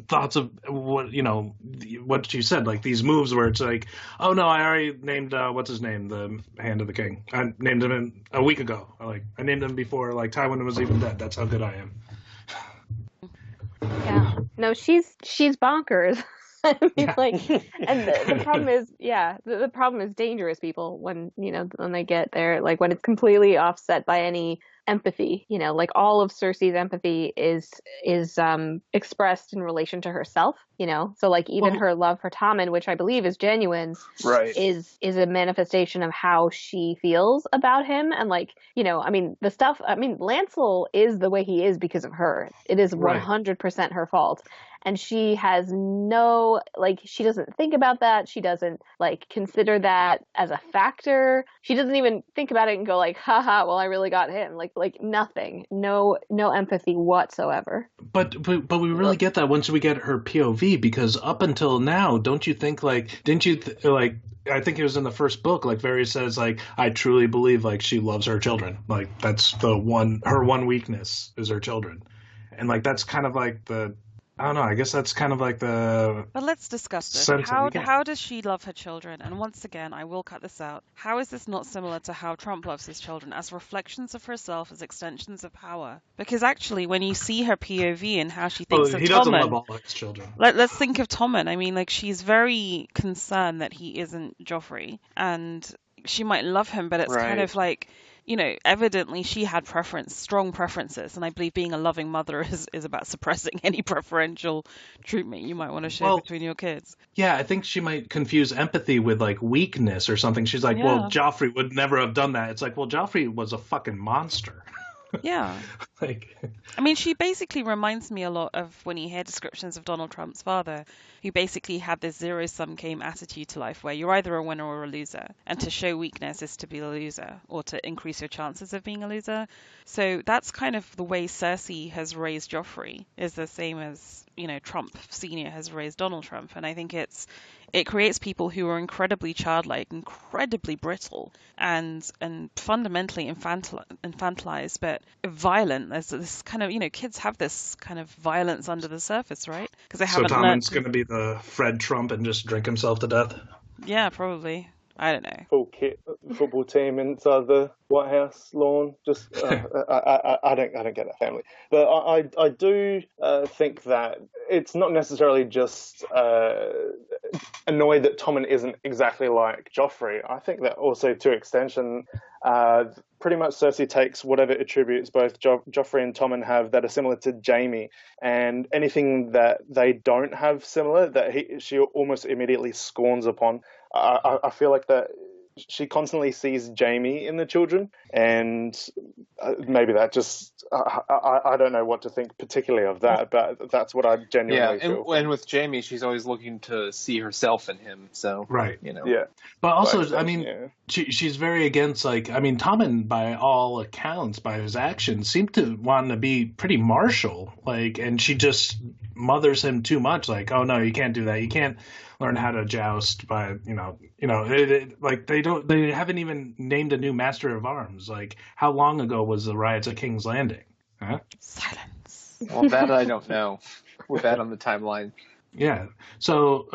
thoughts of what, you know, what she said, like these moves where it's like, oh no, I already named what's his name, the Hand of the King. I named him a week ago. I named him before like Tywin was even dead. That's how good I am.
Yeah. No, she's bonkers. I mean, like, and the problem is, the problem is dangerous people when, you know, when they get there, like when it's completely offset by any empathy, you know, like all of Cersei's empathy is expressed in relation to herself, you know, so like even her love for Tommen, which I believe is genuine,
right,
is a manifestation of how she feels about him. And like, you know, I mean, Lancel is the way he is because of her. It is 100% her fault. And she has no, like, she doesn't think about that. She doesn't, like, consider that as a factor. She doesn't even think about it and go, like, haha, well, I really got him. Like nothing. No empathy whatsoever.
But we really get that once we get her POV, because up until now, don't you think, like, didn't you, I think it was in the first book, like, Varys says, like, I truly believe, like, she loves her children. Like, that's her one weakness is her children. And, like, that's kind of like I don't know. I guess that's kind of like the.
But let's discuss this. How does she love her children? And once again, I will cut this out. How is this not similar to how Trump loves his children, as reflections of herself, as extensions of power? Because actually, when you see her POV and how she thinks of Tommen, he
doesn't love all his children.
Let's think of Tommen. I mean, like, she's very concerned that he isn't Joffrey, and she might love him, but it's kind of like, you know, evidently she had strong preferences, and I believe being a loving mother is about suppressing any preferential treatment you might want to share between your kids.
Yeah, I think she might confuse empathy with, like, weakness or something. She's like, well, Joffrey would never have done that. It's like, well, Joffrey was a fucking monster.
Yeah. I mean, she basically reminds me a lot of when you hear descriptions of Donald Trump's father, who basically had this zero-sum game attitude to life where you're either a winner or a loser. And to show weakness is to be a loser, or to increase your chances of being a loser. So that's kind of the way Cersei has raised Joffrey, is the same as, you know, Trump Sr. has raised Donald Trump. And I think it creates people who are incredibly childlike, incredibly brittle, and fundamentally infantilized, but violent. There's this kind of, you know, kids have this kind of violence under the surface, right? Because they haven't learned.
So Tommen's going to be the Fred Trump and just drink himself to death?
Yeah, probably. I don't know.
Full kit football team inside the White House lawn. Just I don't get that family, but I do think that it's not necessarily just annoyed that Tommen isn't exactly like Joffrey. I think that also, to extension, pretty much Cersei takes whatever attributes both Joffrey and Tommen have that are similar to Jaime, and anything that they don't have similar, that she almost immediately scorns upon. I feel like that she constantly sees Jaime in the children, and maybe that just I don't know what to think particularly of that, but that's what I genuinely feel.
And with Jaime, she's always looking to see herself in him. So
right,
Yeah.
But also, I mean, she's very against, like, I mean, Tommen, by all accounts, by his actions, seemed to want to be pretty martial, like, and she just mothers him too much, like, oh no, you can't do that, you can't learn how to joust by, like they haven't even named a new master of arms. Like, how long ago was the riots at King's Landing? Huh?
Silence.
Well, that I don't know. With that on the timeline.
Yeah. So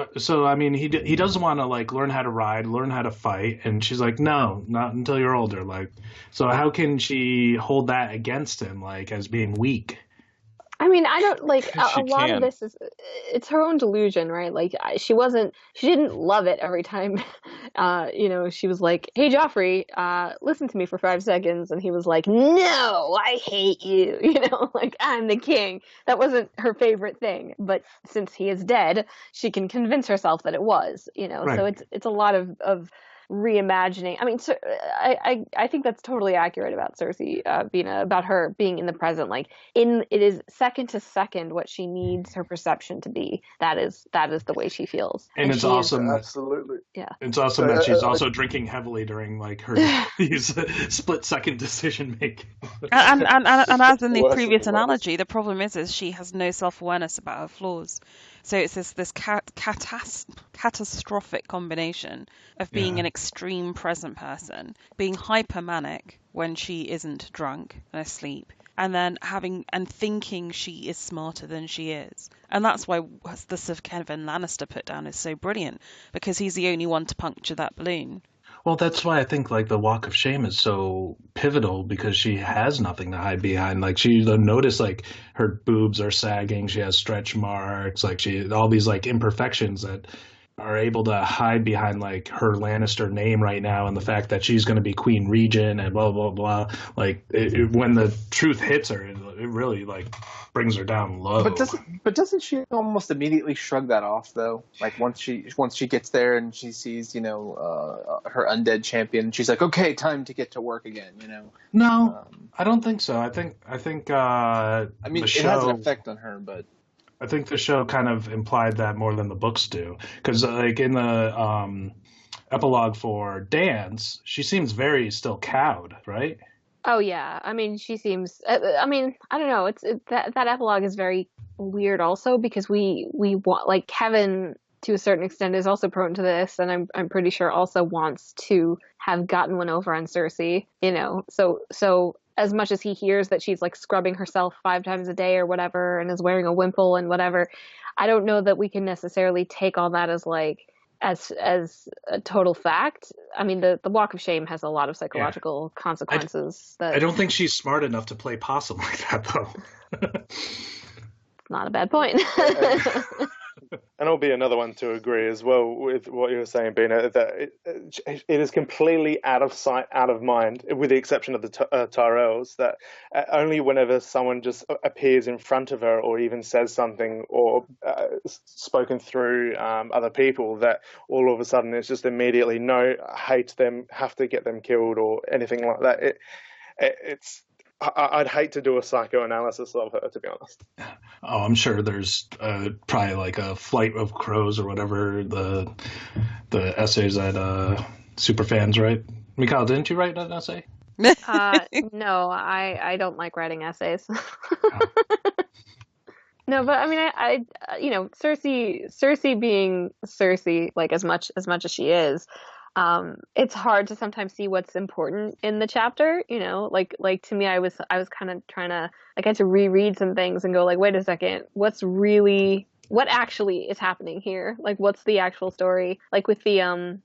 I mean, he doesn't want to, like, learn how to ride, learn how to fight, and she's like, no, not until you're older. Like, so how can she hold that against him, like, as being weak?
I mean, I don't, like, a lot
can.
of this is, it's her own delusion, right? Like, she didn't love it every time, she was like, hey, Joffrey, listen to me for 5 seconds. And he was like, no, I hate you. Like, I'm the king. That wasn't her favorite thing. But since he is dead, she can convince herself that it was,
Right.
So it's a lot of reimagining. I mean, I think that's totally accurate about Cersei, about her being in the present. Like, it is second to second what she needs her perception to be. That is the way she feels.
And it's awesome that,
absolutely.
Yeah.
It's awesome that she's also drinking heavily during, like, her these split second decision making.
And as in the
Worse
previous
and worse.
analogy, the problem is she has no self-awareness about her flaws. So it's this catastrophic combination of being an extreme present person, being hypermanic when she isn't drunk and asleep, and then thinking she is smarter than she is. And that's why the Sir Kevin Lannister put down is so brilliant, because he's the only one to puncture that balloon.
Well, that's why I think, like, the walk of shame is so pivotal, because she has nothing to hide behind. Like, you'll notice, like, her boobs are sagging, she has stretch marks, like, all these, like, imperfections that are able to hide behind, like, her Lannister name right now, and the fact that she's going to be Queen Regent and blah blah blah. Like, when the truth hits her, it really, like, brings her down low.
But doesn't she almost immediately shrug that off, though? Like, once she gets there and she sees her undead champion, she's like, okay, time to get to work again.
No, I don't think so. I think
I mean,
it
has an effect on her, but
I think the show kind of implied that more than the books do, because, like, in the epilogue for Dance, she seems very still cowed, right?
Oh yeah, I mean, she seems. I mean, I don't know. That epilogue is very weird, also, because we want, like, Kevin, to a certain extent, is also prone to this, and I'm pretty sure also wants to have gotten one over on Cersei. So as much as he hears that she's, like, scrubbing herself 5 times a day or whatever, and is wearing a wimple and whatever, I don't know that we can necessarily take all that as, like, as a total fact. I mean, the walk of shame has a lot of psychological consequences.
I don't think she's smart enough to play possum like that, though.
Not a bad point.
And it'll be another one to agree as well with what you were saying, Bina, that it is completely out of sight, out of mind, with the exception of the Tyrells, that only whenever someone just appears in front of her or even says something or spoken through other people, that all of a sudden it's just immediately, no, hate them, have to get them killed or anything like that. It's I'd hate to do a psychoanalysis of her, to be honest.
Oh, I'm sure there's probably, like, a Flight of Crows or whatever, the essays that Superfans write. Michal, didn't you write an essay?
No, I don't like writing essays. No, but I mean, I Cersei being Cersei, like, as much as she is, it's hard to sometimes see what's important in the chapter, like to me, I was kind of trying to, like, I had to reread some things and go, like, wait a second, what actually is happening here? Like, what's the actual story? Like, with the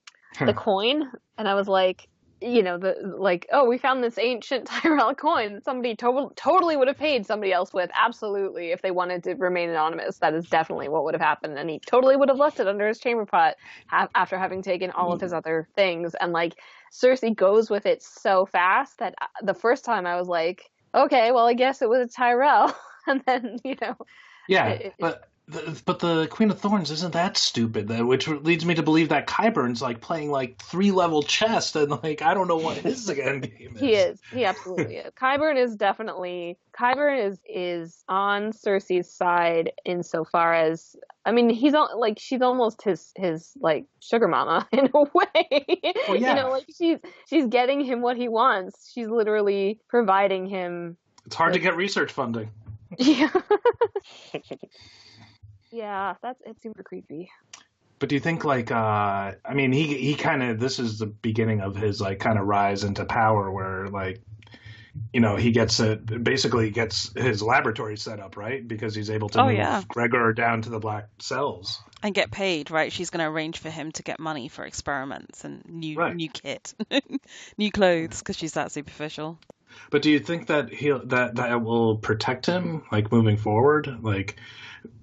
coin, and I was like, we found this ancient Tyrell coin that somebody totally would have paid somebody else with. Absolutely. If they wanted to remain anonymous, that is definitely what would have happened. And he totally would have left it under his chamber pot after having taken all of his other things. And Cersei goes with it so fast that the first time I was like, okay, well, I guess it was a Tyrell. And then,
Yeah, but the Queen of Thorns isn't that stupid, which leads me to believe that Qyburn's playing 3-level chess, and I don't know what his end game is.
He is. He absolutely is. Qyburn is on Cersei's side insofar as, he's she's almost his sugar mama in a way. Well, yeah. She's getting him what he wants. She's literally providing him.
It's hard to get research funding.
Yeah. Yeah, it's super creepy.
But do you think he kind of, this is the beginning of his kind of rise into power where he gets his laboratory set up, right? Because he's able to move Gregor down to the black cells.
And get paid, right? She's going to arrange for him to get money for experiments and new kit, new clothes, because she's that superficial.
But do you think that that will protect him, moving forward?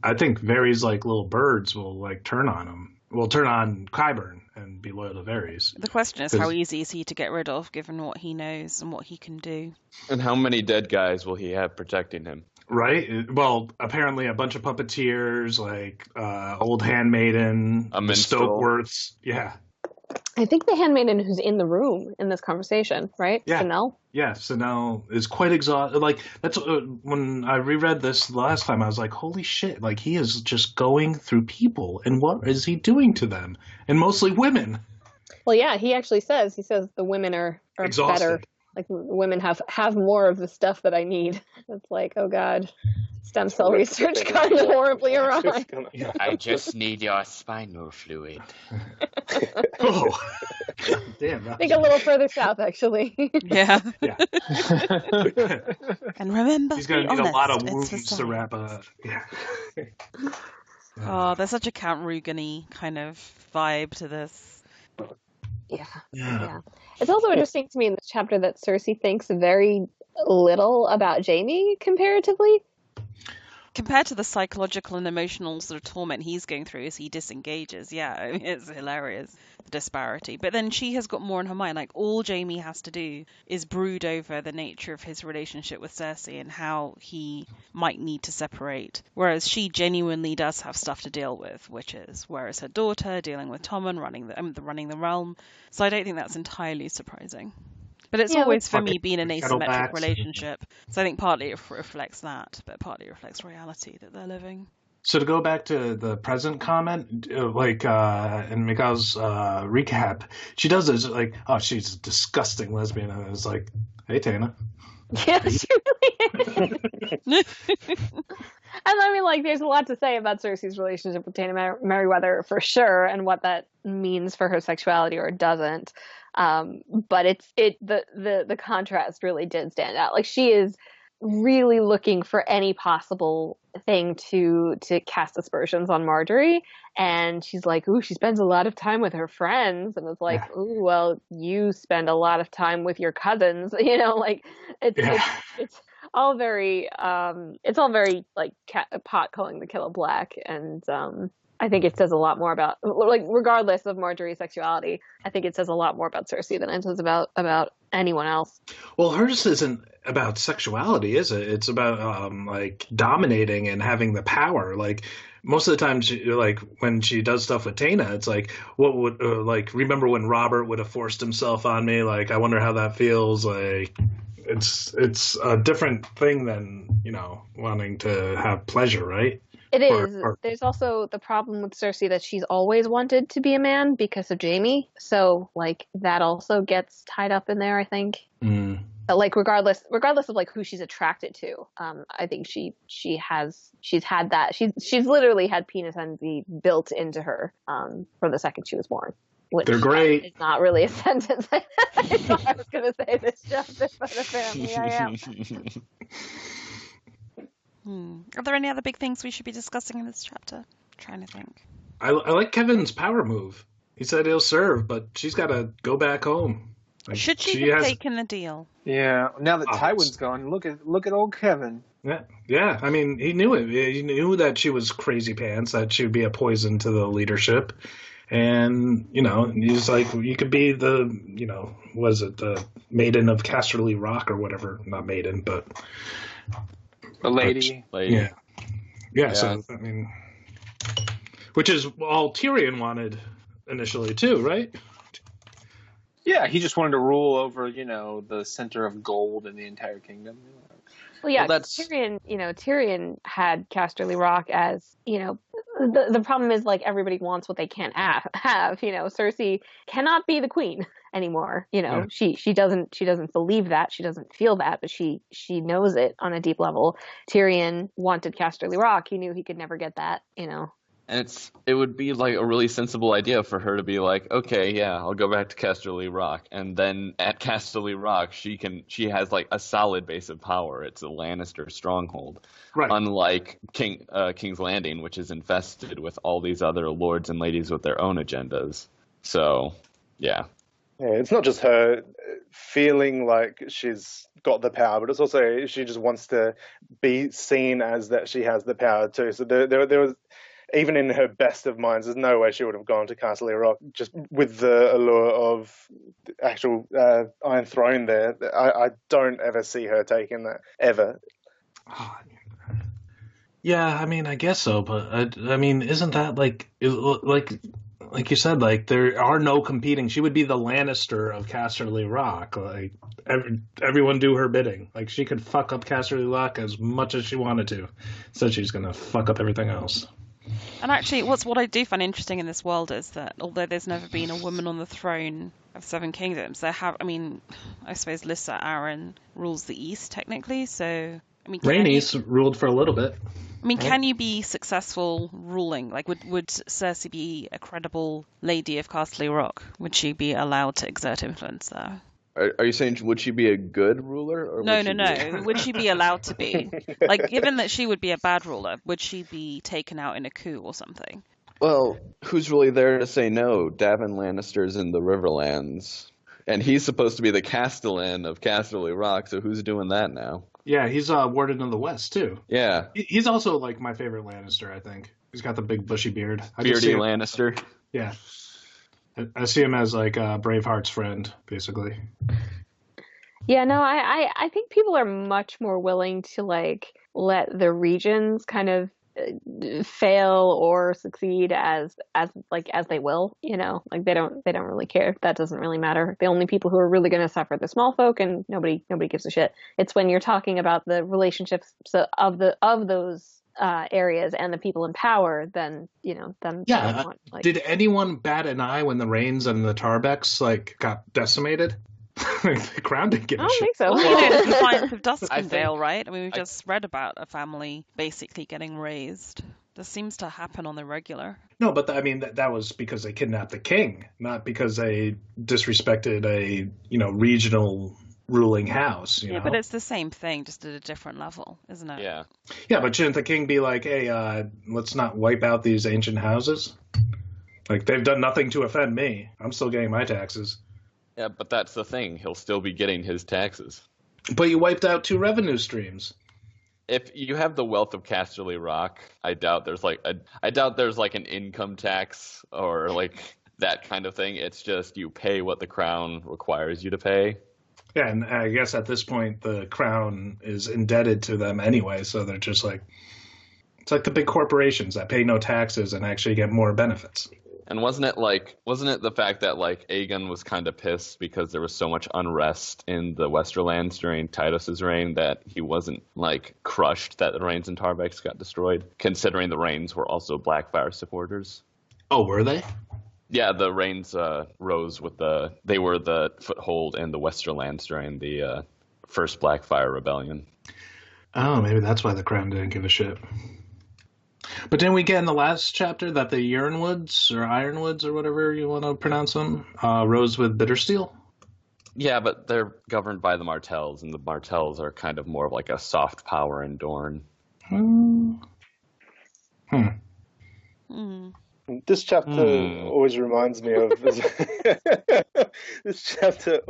I think Varys, little birds, will turn on him. Will turn on Qyburn and be loyal to Varys.
The question is, how easy is he to get rid of, given what he knows and what he can do?
And how many dead guys will he have protecting him?
Right. Well, apparently a bunch of puppeteers, old handmaiden,
a
the Stokeworths. Yeah.
I think the handmaiden who's in the room in this conversation, right?
Yeah.
Chanel?
Yeah, Chanel is quite exhausted. That's when I reread this last time, I was like, holy shit, he is just going through people, and what is he doing to them? And mostly women.
Well, yeah, he says the women are better. Women have more of the stuff that I need. It's oh God. Stem cell research gone horribly awry.
I just need your spinal fluid.
Oh, damn!
I think a little further south, actually.
Yeah.
Yeah.
And remember,
he's going to need a lot of wounds to wrap up. Yeah.
Oh, there's such a Count Rugen-y kind of vibe to this.
Yeah. It's also interesting to me in this chapter that Cersei thinks very little about Jaime comparatively.
Compared to the psychological and emotional sort of torment he's going through as he disengages, it's hilarious, the disparity. But then she has got more in her mind. All Jaime has to do is brood over the nature of his relationship with Cersei and how he might need to separate. Whereas she genuinely does have stuff to deal with, which is, where is her daughter, dealing with Tommen, running the realm. So I don't think that's entirely surprising. But it's always, for me, been an asymmetric relationship. So I think partly it reflects that, but partly it reflects reality that they're living.
So to go back to the present comment, in Michal's recap, she does this she's a disgusting lesbian, and it's hey, Tana.
Yeah, she really is. And there's a lot to say about Cersei's relationship with Tana Merryweather for sure, and what that means for her sexuality or doesn't. But the contrast really did stand out. She is really looking for any possible thing to cast aspersions on Marjorie, and she's ooh, she spends a lot of time with her friends, and it's ooh, well, you spend a lot of time with your cousins, it's all very pot calling the kettle black, and I think it says a lot more about, regardless of Marjorie's sexuality, I think it says a lot more about Cersei than it says about anyone else.
Well, hers isn't about sexuality, is it? It's about dominating and having the power. Most of the time, when she does stuff with Tana, it's what would remember when Robert would have forced himself on me? I wonder how that feels. It's a different thing than wanting to have pleasure, right?
It is. There's also the problem with Cersei that she's always wanted to be a man because of Jaime. So that also gets tied up in there, I think.
Mm.
But regardless of who she's attracted to, I think she's had that. She's literally had penis envy built into her from the second she was born. Which
they're great.
Is not really a sentence I thought I was going to say this justice for the family I am.
Are there any other big things we should be discussing in this chapter? I'm trying to think.
I like Kevin's power move. He said he'll serve, but she's got to go back home. Like,
Should she have taken the deal?
Yeah. Now that
Oh,
Tywin's gone, look at old Kevin.
Yeah. I mean, he knew it. He knew that she was crazy pants, that she would be a poison to the leadership. And, he's like, you could be the, was it the maiden of Casterly Rock or whatever? Not maiden, but
the lady.
Yeah. So, I mean, which is all Tyrion wanted initially too, right?
Yeah, he just wanted to rule over, the center of gold in the entire kingdom.
Well, yeah,
Well, that's...
Tyrion had Casterly Rock as, the problem is, like, everybody wants what they can't have. Cersei cannot be the queen anymore. She doesn't believe that, she doesn't feel that, but she knows it on a deep level. Tyrion wanted Casterly Rock. He knew he could never get that.
And it would be like a really sensible idea for her to be like, okay, yeah, I'll go back to Casterly Rock, and then at Casterly Rock she has like a solid base of power. It's a Lannister stronghold,
right?
Unlike King's Landing, which is infested with all these other lords and ladies with their own agendas. So, yeah.
Yeah, it's not just her feeling like she's got the power, but it's also she just wants to be seen as that she has the power too. So there was. Even in her best of minds, there's no way she would have gone to Castle Rock just with the allure of the actual Iron Throne there. I don't ever see her taking that, ever.
Yeah, I mean, I guess so, but I mean, isn't that like you said, like there are no competing. She would be the Lannister of Casterly Rock. Like everyone do her bidding. Like she could fuck up Casterly Rock as much as she wanted to, so she's gonna fuck up everything else.
And actually, what I do find interesting in this world is that although there's never been a woman on the throne of Seven Kingdoms, I suppose Lyssa Arryn rules the East technically. So, I mean,
Rhaenys ruled for a little bit.
I mean, can you be successful ruling? Like, would Cersei be a credible lady of Castle Rock? Would she be allowed to exert influence there?
Are you saying would she be a good ruler? Or
No. Would she be allowed to be? Like, given that she would be a bad ruler, would she be taken out in a coup or something?
Well, who's really there to say no? Davin Lannister's in the Riverlands. And he's supposed to be the Castellan of Casterly Rock, so who's doing that now?
Yeah, he's Warden of the West, too.
Yeah.
He's also, like, my favorite Lannister, I think. He's got the big bushy beard.
Beardy Lannister.
Yeah. I see him as like Braveheart's friend, basically.
Yeah, no, I think people are much more willing to like let the regions kind of fail or succeed as they will, like they don't really care. That doesn't really matter. The only people who are really going to suffer are the small folk, and nobody gives a shit. It's when you're talking about the relationships of those areas and the people in power, then
did anyone bat an eye when the Rains and the Tarbecks like got decimated? The Crown didn't give a shit.
I don't think so.
Well, the Defiance of Duskendale, right? I mean, we've just read about a family basically getting razed. This seems to happen on the regular.
No, but I mean that was because they kidnapped the king, not because they disrespected a regional ruling house.
Yeah, but it's the same thing, just at a different level, isn't it?
Yeah.
Yeah, but shouldn't the king be like, hey, let's not wipe out these ancient houses? Like, they've done nothing to offend me. I'm still getting my taxes.
Yeah, but that's the thing. He'll still be getting his taxes.
But you wiped out 2 revenue streams.
If you have the wealth of Casterly Rock, I doubt there's like an income tax or like that kind of thing. It's just you pay what the crown requires you to pay.
Yeah, and I guess at this point the crown is indebted to them anyway, so they're just like, it's like the big corporations that pay no taxes and actually get more benefits.
And wasn't it the fact that like Aegon was kind of pissed because there was so much unrest in the Westerlands during Titus's reign that he wasn't like crushed that the Rains and Tarbecks got destroyed, considering the Rains were also Blackfire supporters.
Oh, were they?
Yeah, the Rains rose with they were the foothold in the Westerlands during the first Blackfire Rebellion.
Oh, maybe that's why the crown didn't give a shit. But didn't we get in the last chapter that the Ironwoods or Ironwoods or whatever you want to pronounce them rose with Bittersteel?
Yeah, but they're governed by the Martells, and the Martells are kind of more of like a soft power in Dorne.
This chapter always reminds me of This chapter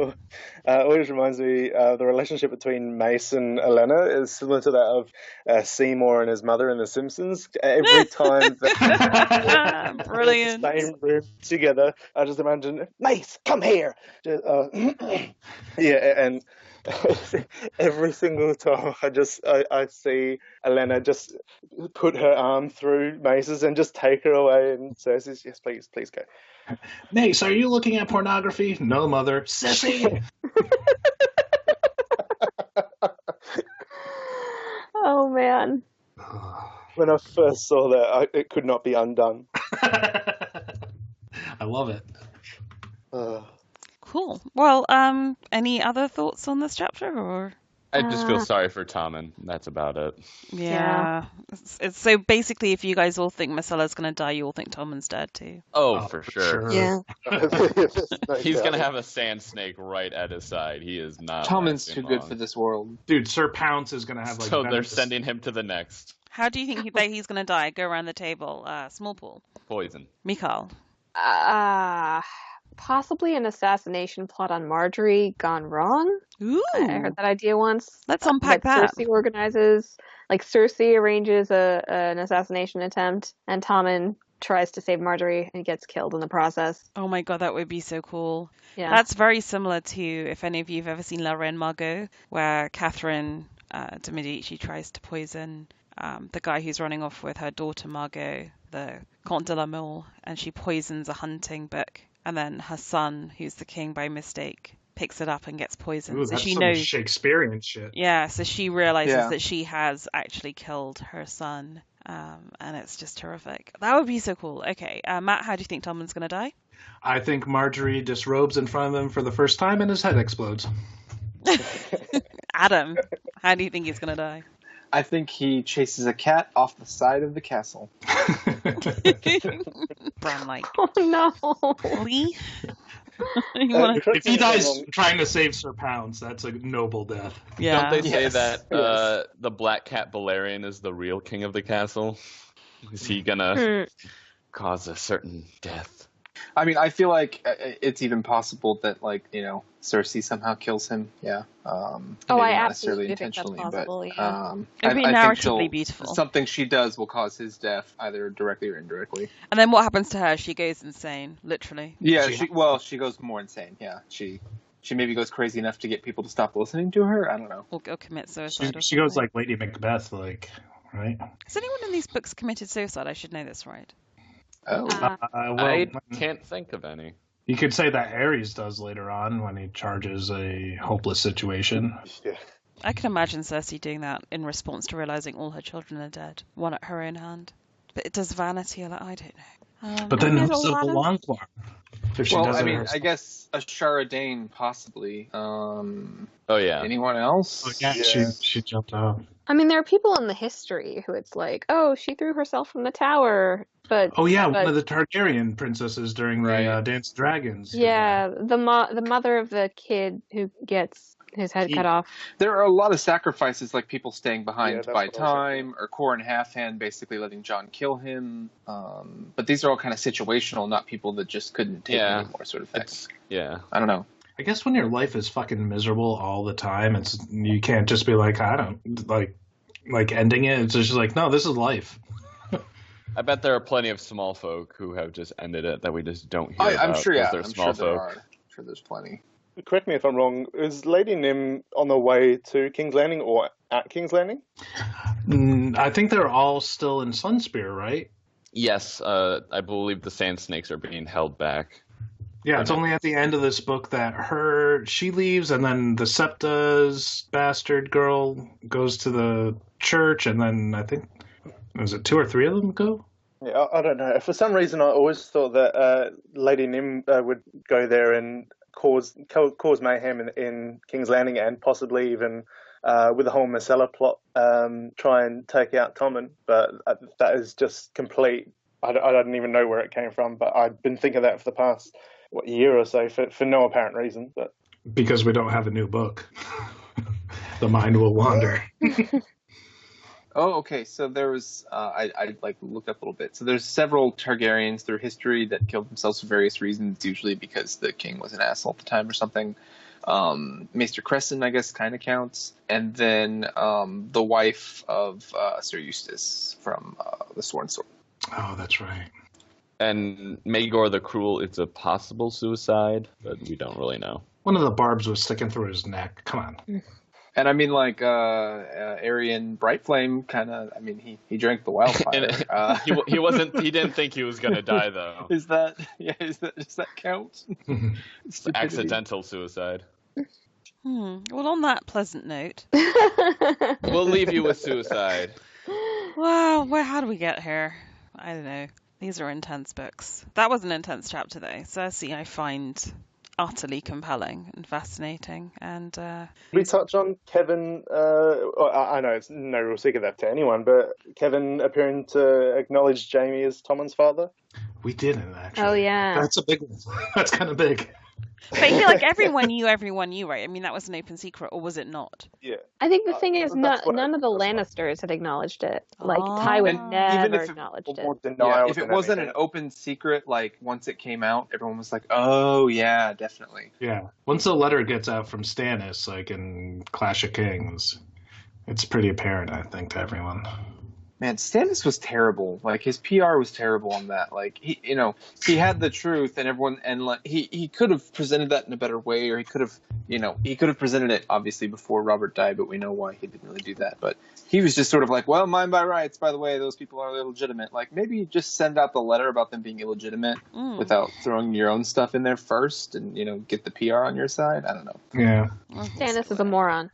always reminds me the relationship between Mace and Elena is similar to that of Seymour and his mother in The Simpsons. Every time they're in
Brilliant.
the same room together, I just imagine, Mace, come here. And every single time I see Elena just put her arm through Mace's and just take her away, and Cersei's, yes, please go.
Mace, are you looking at pornography? No, mother. Sissy!
Oh, man.
When I first saw that, it could not be undone.
I love it.
Cool. Well, any other thoughts on this chapter, or?
I just feel sorry for Tommen. That's about it.
Yeah. It's so basically, if you guys all think Michala's going to die, you all think Tommen's dead too.
Oh, for sure.
Yeah.
He's going to have a sand snake right at his side. He is not.
Tommen's
lasting
too good
long.
for this world.
Dude, Sir Pounce is going to have like...
So they're
venomous-
sending him to the next.
How do you think he's going to die? Go around the table. Small pool.
Poison.
Michal.
Possibly an assassination plot on Marjorie gone wrong.
Ooh.
I heard that idea once.
Let's unpack that.
Cersei organizes, Cersei arranges an assassination attempt, and Tommen tries to save Marjorie and gets killed in the process.
Oh my god, that would be so cool.
Yeah.
That's very similar to, if any of you have ever seen La Reine Margot, where Catherine de Medici tries to poison the guy who's running off with her daughter Margot, the Comte de la Mole, and she poisons a hunting book. And then her son, who's the king by mistake, picks it up and gets poisoned.
Ooh,
so
that's
she
some
knows.
Shakespearean shit.
Yeah, so she realizes
Yeah.
that she has actually killed her son. And it's just terrific. That would be so cool. Okay, Matt, how do you think Tommen's going to die?
I think Marjorie disrobes in front of him for the first time and his head explodes.
Adam, how do you think he's going to die?
I think he chases a cat off the side of the castle.
Bran like.
Oh no.
Leigh? You wanna...
If he dies trying to save Sir Pounce, that's a noble death.
Yeah.
Don't they say
Yes.
that
Yes.
the Black Cat Balerion is the real king of the castle? Is he gonna cause a certain death?
I mean, I feel like it's even possible that, Cersei somehow kills him. Yeah. Maybe
I
not
absolutely
necessarily
think that's
intentionally,
possible,
but
yeah.
It'd be
I think
narratively beautiful.
something she does will cause his death, either directly or indirectly.
And then what happens to her? She goes insane, literally.
Yeah. She goes more insane. Yeah. She maybe goes crazy enough to get people to stop listening to her. I don't know.
Or commit suicide.
She goes like Lady Macbeth, right?
Has anyone in these books committed suicide? I should know this, right?
Oh.
I can't think of any.
You could say that Arys does later on when he charges a hopeless situation.
Yeah.
I can imagine Cersei doing that in response to realizing all her children are dead, one at her own hand. But it does vanity, I don't know.
But then
There's
who's
a
the
lot of-
Longclaw? If she
Well,
does
I
it
mean,
herself.
I guess a Shara Dane possibly.
Oh yeah.
Anyone else?
Oh, yeah, she jumped out.
I mean, there are people in the history who it's like, oh, she threw herself from the tower, but
Oh yeah,
but,
one of the Targaryen princesses during the
Right.
Dance of Dragons.
yeah, the mother of the kid who gets his head cut off.
There are a lot of sacrifices, like people staying
Yeah,
behind
that's
by
what I was
time, or Qhorin Halfhand basically letting Jon kill him. But these are all kind of situational, not people that just couldn't take
Yeah.
it anymore, sort of thing.
Yeah.
I don't know.
I guess when your life is fucking miserable all the time, you can't just be like, I don't like ending it. It's just like, no, this is life.
I bet there are plenty of small folk who have just ended it that we just don't hear
I'm
about
sure, yeah.
because they're
I'm
small
sure there
folk.
are. I'm sure there's plenty.
Correct me if I'm wrong. Is Lady Nym on the way to King's Landing or at King's Landing?
I think they're all still in Sunspear, right?
Yes, I believe the sand snakes are being held back.
Yeah, it's only at the end of this book that she leaves, and then the Septa's bastard girl goes to the church, and then I think, was it 2 or 3 of them go?
Yeah, I don't know. For some reason, I always thought that Lady Nym would go there and cause mayhem in King's Landing, and possibly even with the whole Myrcella plot, try and take out Tommen. But that is just complete. I don't even know where it came from, but I've been thinking that for the past year or so for no apparent reason. But
Because we don't have a new book. The mind will wander.
Oh, okay. So there was I like looked up a little bit. So there's several Targaryens through history that killed themselves for various reasons, usually because the king was an asshole at the time or something. Maester Crescent, I guess, kind of counts, and then the wife of Sir Eustace from the Sworn Sword.
Oh, that's right.
And Maegor the Cruel, it's a possible suicide, but we don't really know.
One of the barbs was sticking through his neck. Come on.
And I mean, like Aryan Brightflame, kind of. I mean, he drank the wildfire.
He wasn't. He didn't think he was gonna die though.
Does that count?
It's accidental suicide.
Well, on that pleasant note,
We'll leave you with suicide.
wow, how do we get here? I don't know. These are intense books. That was an intense chapter, though. Cersei, I find utterly compelling and fascinating. And
we touch on Kevin. I know it's no real secret that to anyone, but Kevin appearing to acknowledge Jaime as Tommen's father.
We didn't, actually.
Oh, yeah.
That's a big one. That's kind of big.
but I feel like everyone knew, right? I mean, that was an open secret, or was it not?
Yeah.
I think the thing is,
that's what
none of the Lannisters had acknowledged it. Like, Tywin
And
never
even if
acknowledged it.
More
Yeah,
denial
if it
than
wasn't an
anything.
open secret, like once it came out, everyone was like, "Oh yeah, definitely."
Yeah. Once the letter gets out from Stannis, like in Clash of Kings, it's pretty apparent, I think, to everyone.
Man, Stannis was terrible. Like his PR was terrible on that. Like he had the truth, and everyone, and like he could have presented that in a better way, or he could have presented it obviously before Robert died, but we know why he didn't really do that. But he was just sort of like, well, mine by rights. By the way, those people are illegitimate. Like maybe just send out the letter about them being illegitimate without throwing your own stuff in there first, and get the PR on your side. I don't know.
Yeah.
Stannis is a moron.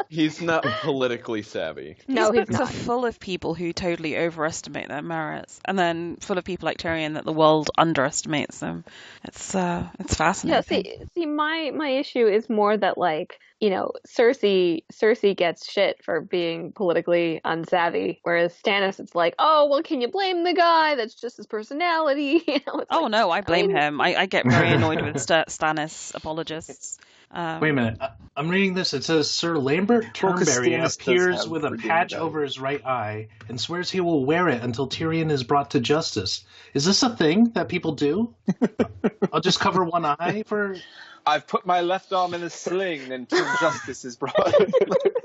He's not politically savvy.
No,
These
he's
books
not.
are full of people who totally overestimate their merits, and then full of people like Tyrion that the world underestimates them. It's fascinating.
Yeah, see, my issue is more that, like, Cersei gets shit for being politically unsavvy, whereas Stannis, it's like, oh, well, can you blame the guy? That's just his personality. It's
Oh
like,
no, I blame him. I get very annoyed with Stannis apologists.
Wait a minute. I'm reading this. It says Sir Lambert
Well, 'cause
Turnberry
Stannis does
appears
have
with a
redeeming
patch
value.
over his right eye and swears he will wear it until Tyrion is brought to justice. Is this a thing that people do? I'll just cover one eye for...
I've put my left arm in a sling until justice is brought.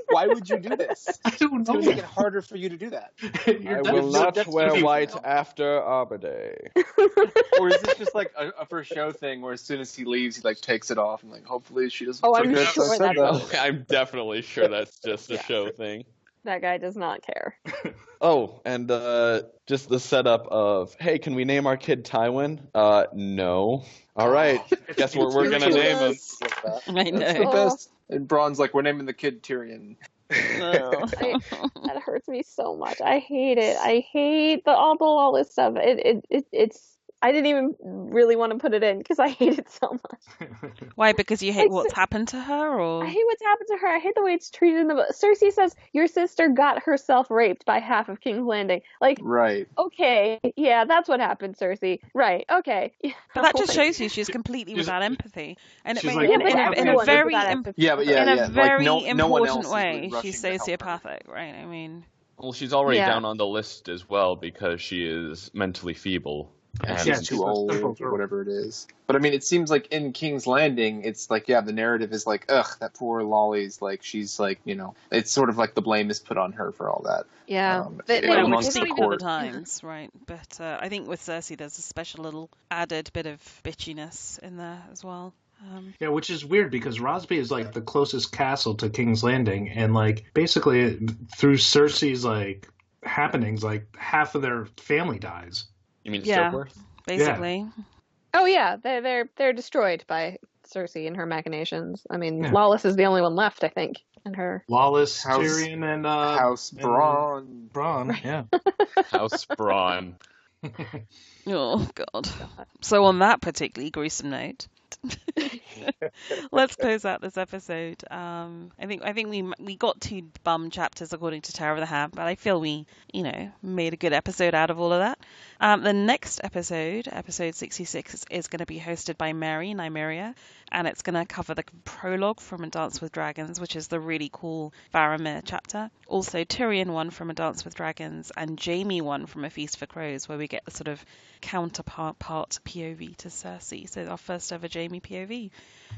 Why would you do this?
I don't
It's
know.
going to make it harder for you to do that.
You're
white after Arbor Day.
Or is this just like a for show thing where as soon as he leaves, he like takes it off and like hopefully she doesn't
Oh, I'm
forget
sure
I said
that's
that.
I'm definitely sure that's just a show thing.
that guy does not care.
Oh, and just the setup of, hey, can we name our kid Tywin? No. All right. Guess we're gonna name him.
I
That's the
know.
best. And Braun's like, we're naming the kid Tyrion.
That hurts me so much. I hate it. I hate all this stuff. It's. I didn't even really want to put it in because I hate it so much.
Why? Because you hate what's happened to her, or
I hate what's happened to her. I hate the way it's treated in the book. Cersei says your sister got herself raped by half of King's Landing. Like,
Right.
okay, yeah, that's what happened, Cersei. Right? Okay.
but that just shows you she's completely without empathy, and
she's
it
like-
in,
Yeah, but
in, a, in a
everyone is
very
without
imp-
empathy.
Yeah, but yeah,
in a
yeah.
very
like no one else
important
is
way,
rushing
she's
to help her.
sociopathic, right? I mean,
Well, she's already
Yeah.
down on the list as well because she is mentally feeble. And
She's
Yeah,
too
she's a
old
simple
or whatever it is. But I mean, it seems like in King's Landing, it's like, yeah, the narrative is like, ugh, that poor Lolly's like, she's like, it's sort of like the blame is put on her for all that.
Yeah. But
Yeah,
well,
amongst
which
the
is even other
court.
times, right? But I think with Cersei, there's a special little added bit of bitchiness in there as well.
Yeah, which is weird because Rosby is like the closest castle to King's Landing, and like basically through Cersei's like happenings, like half of their family dies.
You mean
Yeah.
Stokeworth?
Basically,
Oh yeah, they're destroyed by Cersei and her machinations. I mean,
Yeah.
Lawless is the only one left, I think, and her.
Lawless,
House-
Tyrion, and
House
and
Braun.
Braun, yeah.
House Braun.
oh god. So on that particularly gruesome note, Let's close out this episode. I think we got 2 bum chapters according to Tower of the Ham, but I feel we, made a good episode out of all of that. The next episode 66, is going to be hosted by Mary Nymeria, and it's going to cover the prologue from A Dance with Dragons, which is the really cool Faramir chapter. Also Tyrion one from A Dance with Dragons, and Jaime one from A Feast for Crows, where we get the sort of counterpart POV to Cersei. So our first ever Jaime POV,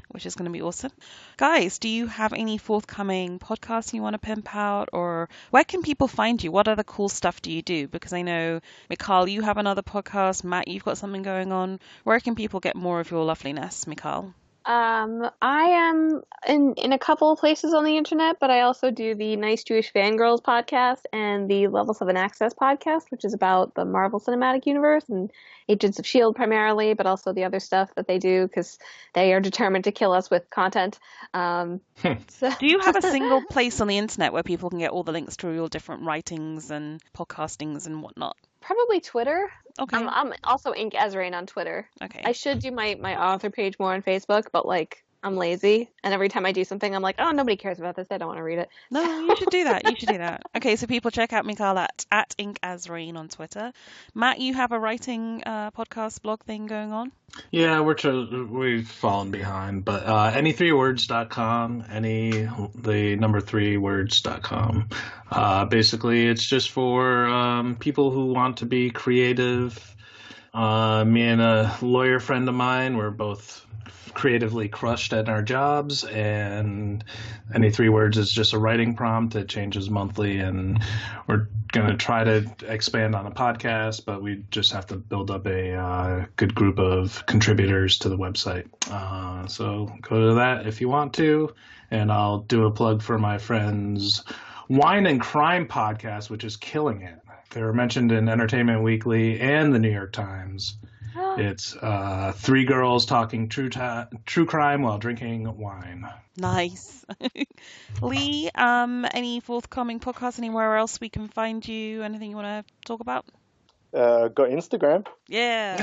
which is going to be awesome. Guys, do you have any forthcoming podcasts you want to pimp out, or where can people find you? What other cool stuff do you do? Because I know, Michal, you have another podcast. Matt, you've got something going on. Where can people get more of your loveliness, Michal?
I am in a couple of places on the internet, but I also do the Nice Jewish Fangirls podcast and the Level 7 Access podcast, which is about the Marvel Cinematic Universe and Agents of S.H.I.E.L.D. primarily, but also the other stuff that they do because they are determined to kill us with content.
Do you have a single place on the internet where people can get all the links to your different writings and podcastings and whatnot?
Probably Twitter.
Okay.
I'm also Inkasrain on Twitter.
Okay.
I should do my author page more on Facebook, but I'm lazy, and every time I do something, I'm like, oh, nobody cares about this. I don't want to read it.
No, you should do that. You should do that. Okay, so people check out Michal at Inkasrain on Twitter. Matt, you have a writing podcast blog thing going on?
Yeah, we've fallen behind, but any3words.com, the number 3words.com. Basically, it's just for people who want to be creative. Me and a lawyer friend of mine, we're both creatively crushed at our jobs, and Any 3 Words is just a writing prompt that changes monthly, and we're going to try to expand on a podcast, but we just have to build up a good group of contributors to the website. So go to that if you want to, and I'll do a plug for my friends' Wine and Crime podcast, which is killing it. They were mentioned in Entertainment Weekly and the New York Times. It's 3 girls talking true crime while drinking wine.
Nice. Leigh, any forthcoming podcasts, anywhere else we can find you? Anything you want to talk about?
Got Instagram.
Yeah.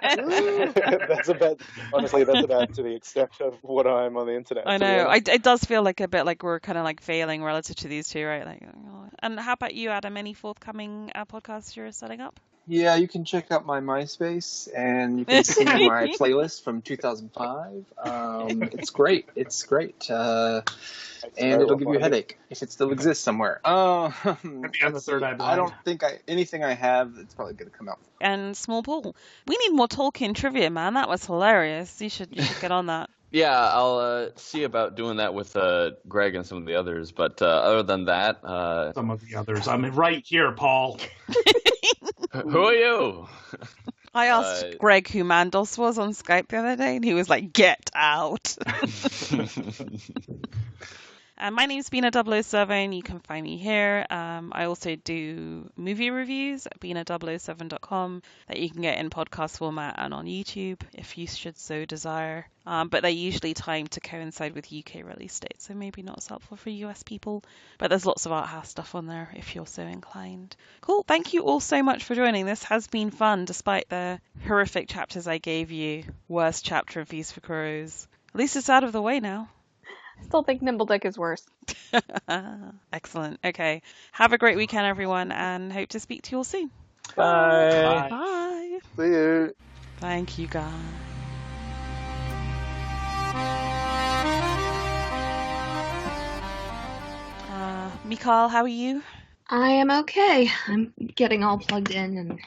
That's about to the extent of what I'm on the internet.
I know. It does feel like a bit like we're kind of like failing relative to these two, right? And how about you, Adam? Any forthcoming podcasts you're setting up?
Yeah, you can check out my MySpace, and you can see my playlist from 2005. It's great. And it'll give you a headache if it still exists somewhere.
On the third eye blind.
I don't think anything I have, it's probably going to come out.
And Small Paul. We need more Tolkien trivia, man. That was hilarious. You should get on that.
Yeah, I'll see about doing that with Greg and some of the others. But other than that...
some of the others. I'm right here, Paul.
Who are you?
I asked Greg who Mandos was on Skype the other day, and he was like, get out. My name's Bina007. You can find me here. I also do movie reviews at Bina007.com that you can get in podcast format and on YouTube if you should so desire. But they're usually timed to coincide with UK release dates, so maybe not as helpful for US people. But there's lots of art house stuff on there if you're so inclined. Cool. Thank you all so much for joining. This has been fun, despite the horrific chapters I gave you. Worst chapter of Feast for Crows. At least it's out of the way now.
I still think Nimbledick is worse.
Excellent. Okay. Have a great weekend, everyone, and hope to speak to you all soon.
Bye.
Bye.
See you.
Thank you, guys. Michal, how are you?
I am okay. I'm getting all plugged in and...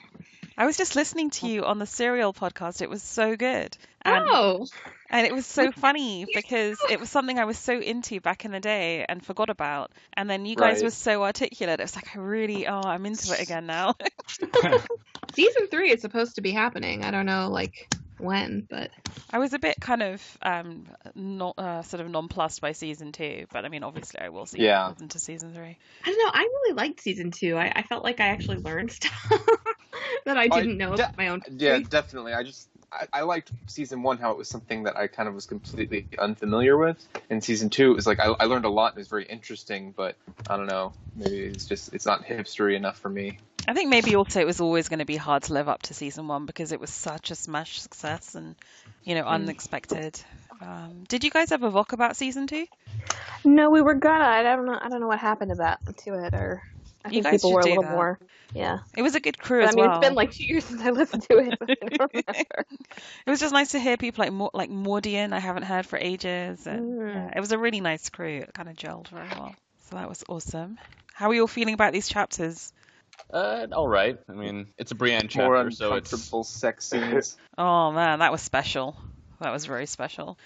I was just listening to you on the Serial podcast. It was so good. And it was so funny because it was something I was so into back in the day and forgot about. And then you guys were so articulate. It was like, I'm into it again now.
Season 3 is supposed to be happening. I don't know, when, but...
I was a bit kind of sort of nonplussed by season 2. But, I mean, obviously I will see into season 3.
I don't know. I really liked season 2. I felt like I actually learned stuff that I didn't know about my own country.
Yeah, definitely. I liked season 1, how it was something that I kind of was completely unfamiliar with. And season 2, it was like I learned a lot and it was very interesting, but I don't know, maybe it's not hipstery enough for me.
I think maybe also it was always going to be hard to live up to season 1 because it was such a smash success and, unexpected. Did you guys ever VOC about season 2?
No, we were gonna. I don't know what happened to it, or I
You
think
guys
people
should
were a
do
little
that.
more. Yeah.
It was a good crew
But,
as
I mean,
well.
it's been like 2 years since I listened to it, but I don't remember.
It was just nice to hear people like Mordian I haven't heard for ages, and yeah, it was a really nice crew. It kind of gelled very well. So that was awesome. How are you all feeling about these chapters?
All right. I mean, it's a Brienne
More
chapter, so it's
uncomfortable sex scenes.
Oh man, that was special. That was very special.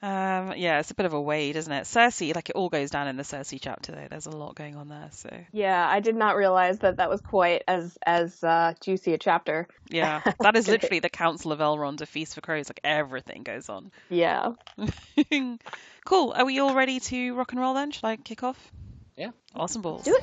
Yeah, it's a bit of a wade, isn't it? Cersei, like it all goes down in the Cersei chapter though. There's a lot going on there, so
Yeah, I did not realize that was quite as juicy a chapter.
yeah, that is literally the Council of Elrond, a feast for crows. Like everything goes on.
Yeah.
Cool. Are we all ready to rock and roll then? Shall I kick off?
Yeah.
Awesome balls.
Do it.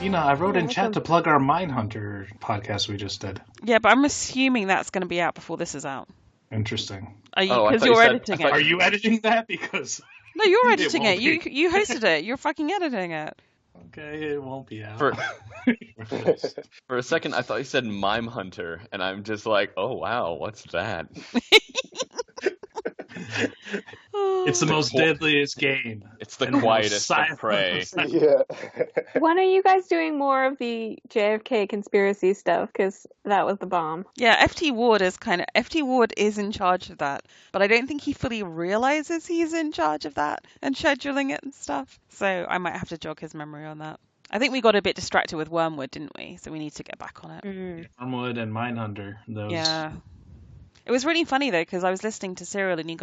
I wrote in chat to plug our Mindhunter podcast we just did.
Yeah, but I'm assuming that's going to be out before this is out.
Interesting.
Are you?
Oh, I
Because
thought you
you're
said-
editing
I thought
it.
Are you editing that? Because
No, you're
It
editing
won't
it.
be.
You hosted it. You're fucking editing it.
okay, it won't be out.
For for a second, I thought you said Mime Hunter, and I'm just like, oh wow, what's that?
It's the most deadliest game.
It's the
And
quietest
silence.
of prey.
Yeah.
When are you guys doing more of the JFK conspiracy stuff? Because that was the bomb.
Yeah, FT Ward is in charge of that, but I don't think he fully realizes he's in charge of that and scheduling it and stuff. So I might have to jog his memory on that. I think we got a bit distracted with Wormwood, didn't we? So we need to get back on it.
Wormwood and Mindhunter. Those.
Yeah. It was really funny though, because I was listening to Serial and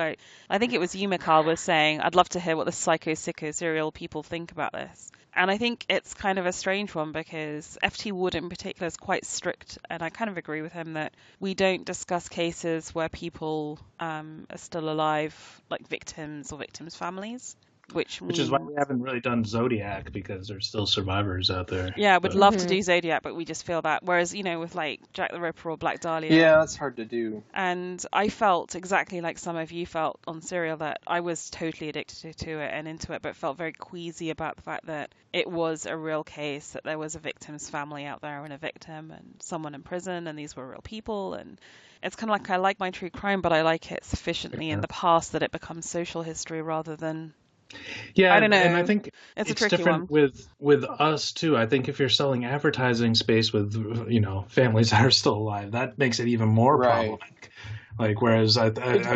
I think it was you, Michal, was saying, I'd love to hear what the psycho-sicko Serial people think about this. And I think it's kind of a strange one because FT Wood in particular is quite strict, and I kind of agree with him that we don't discuss cases where people are still alive, like victims or victims' families. Which
is why we haven't really done Zodiac, because there's still survivors out there.
Yeah, I would
But-
love to do Zodiac, but we just feel that. Whereas, with like Jack the Ripper or Black Dahlia.
Yeah, that's hard to do.
And I felt exactly like some of you felt on Serial, that I was totally addicted to it and into it, but felt very queasy about the fact that it was a real case, that there was a victim's family out there and a victim and someone in prison, and these were real people. And it's kind of like I like my true crime, but I like it sufficiently in the past that it becomes social history rather than...
Yeah,
I don't know.
and I think
It's a
it's
tricky
different with us too. I think if you're selling advertising space with families that are still alive, that makes it even more
Right.
problematic. Like, whereas I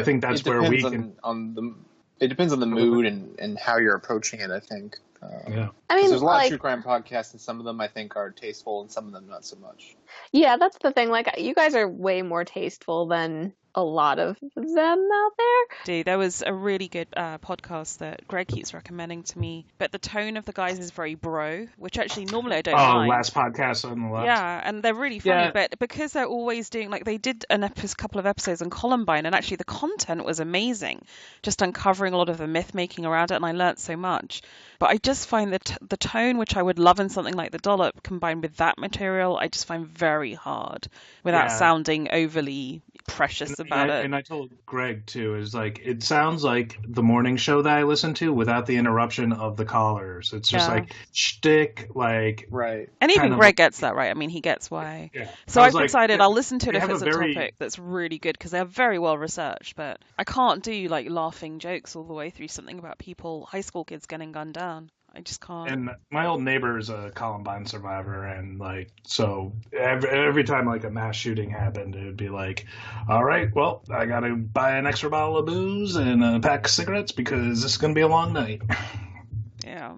think that's
It
where we
depends
can.
it depends on the mood and how you're approaching it, I think.
Yeah.
I
'Cause
mean,
there's a lot
like,
of true crime podcasts, and some of them I think are tasteful, and some of them not so much.
yeah, that's the thing. Like, you guys are way more tasteful than a lot of them out there.
Dude, there was a really good podcast that Greg keeps recommending to me, but the tone of the guys is very bro, which actually normally I don't mind.
Last podcast on the left.
Yeah, and they're really funny,
Yeah.
but because they're always doing, like, they did a couple of episodes on Columbine, and actually the content was amazing, just uncovering a lot of the myth making around it, and I learnt so much. But I just find that the tone, which I would love in something like The Dollop, combined with that material, I just find very hard without
Yeah.
sounding overly precious about it.
And I told Greg too, is like, it sounds like the morning show that I listen to without the interruption of the callers. It's just
Yeah.
like shtick, like.
Right.
And even
kind of-
Greg gets that, right? I mean, he gets why.
Yeah.
So
I
I've
was like,
decided
yeah,
I'll listen to it
they
if
have
it's
a
a
very-
topic that's really good, because they're very well researched, but I can't do like laughing jokes all the way through something about high school kids getting gunned down. I just can't.
And my old neighbor is a Columbine survivor, and like, so every time like a mass shooting happened, it would be like, all right, well, I got to buy an extra bottle of booze and a pack of cigarettes because this is going to be a long night.
Yeah.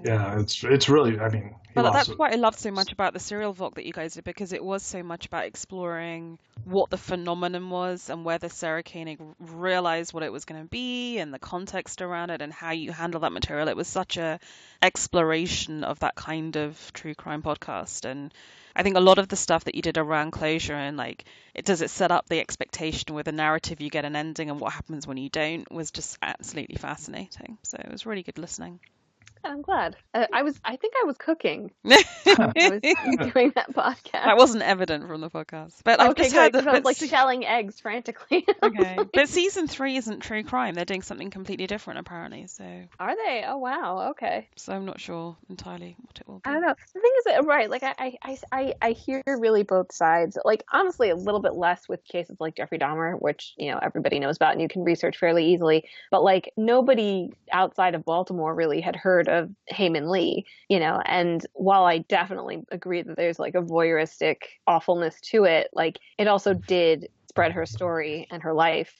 Yeah, it's really, I mean, he
But
lost
that's
it.
what I loved so much about the serial vlog that you guys did, because it was so much about exploring what the phenomenon was and whether Sarah Koenig realized what it was going to be and the context around it and how you handle that material. It was such a exploration of that kind of true crime podcast. And I think a lot of the stuff that you did around closure and like, does it set up the expectation with a narrative, you get an ending, and what happens when you don't, was just absolutely fascinating. So it was really good listening.
I'm glad. I think I was cooking.
that
I was doing that podcast.
wasn't evident from the podcast. But I've
Okay,
just
good,
heard that.
because I was like shelling eggs frantically.
Okay, but season 3 isn't true crime. They're doing something completely different, apparently. So
Are they? Oh wow. Okay.
I'm not sure entirely what it will be.
I don't know. The thing is that, right, like I hear really both sides. Like honestly, a little bit less with cases like Jeffrey Dahmer, which everybody knows about and you can research fairly easily. But like nobody outside of Baltimore really had heard of Heyman Leigh, And while I definitely agree that there's like a voyeuristic awfulness to it, like it also did spread her story and her life,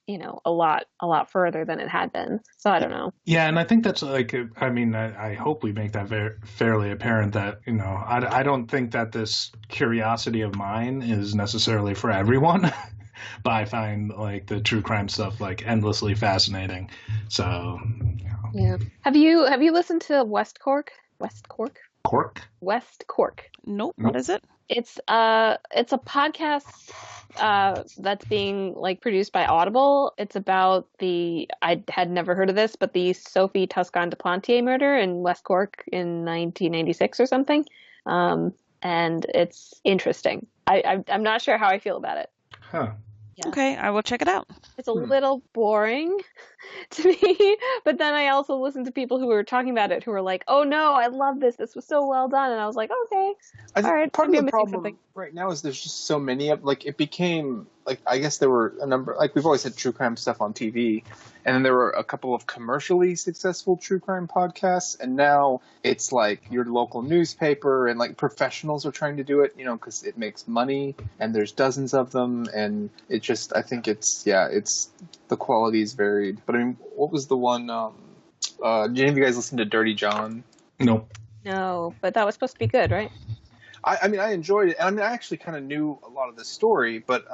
a lot further than it had been. So I don't know.
Yeah, and I think that's like, I mean, I hope we make that fairly apparent that, I don't think that this curiosity of mine is necessarily for everyone, but I find like the true crime stuff like endlessly fascinating. So,
Yeah. Have you listened to West Cork?
Cork?
West Cork.
Nope. What is it?
It's a podcast that's being like produced by Audible. It's about I had never heard of this, but the Sophie Toscan de Plantier murder in West Cork in 1996 or something. And it's interesting. I'm not sure how I feel about it.
Huh.
Yeah.
Okay, I will check it out.
It's a little boring to me, but then I also listened to people who were talking about it who were like, "Oh no, I love this. This was so well done." And I was like, "Okay,
I think
all right."
part of
maybe
the
I'm missing
problem right now is there's just so many of like it became like I guess there were a number like we've always had true crime stuff on TV, and then there were a couple of commercially successful true crime podcasts, and now it's like your local newspaper and like professionals are trying to do it, because it makes money, and there's dozens of them, and it just I think it's the quality is varied. But I mean, what was the one? Did any of you guys listen to Dirty John?
No.
No, but that was supposed to be good, right?
I mean, I enjoyed it. And I mean, I actually kind of knew a lot of the story, but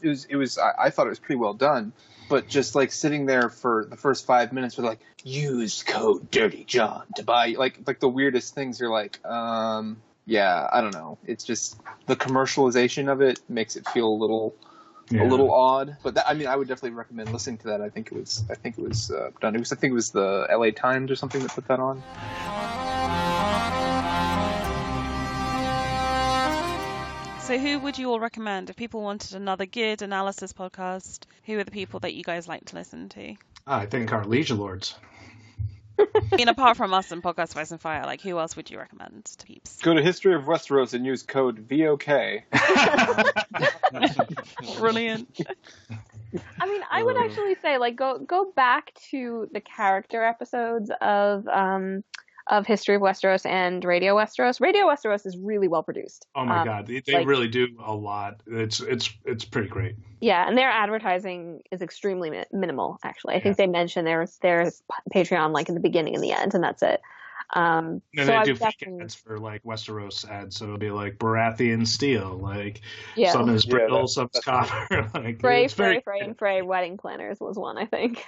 it was. I thought it was pretty well done. But just like sitting there for the first 5 minutes with like, use code Dirty John to buy like the weirdest things. You're like, yeah, I don't know. It's just the commercialization of it makes it feel a little odd. But I would definitely recommend listening to that. I think it was done. I think it was the LA Times or something that put that on.
So who would you all recommend if people wanted another good analysis podcast? Who are the people that you guys like to listen to?
I think our liege lords.
I mean, apart from us and Podcast Spice and Fire, like who else would you recommend to peeps?
Go to History of Westeros and use code VOK.
Brilliant.
I mean, I would actually say like go back to the character episodes of History of Westeros and Radio Westeros. Radio Westeros is really well produced.
Oh my god, they really do a lot. It's pretty great.
Yeah, and their advertising is extremely minimal. Actually, I think they mentioned there's Patreon like in the beginning and the end, and that's it.
And so they do fake ads for like Westeros ads, so it'll be like Baratheon steel, like some is brittle, some is copper. Like,
Frey wedding planners was one, I think.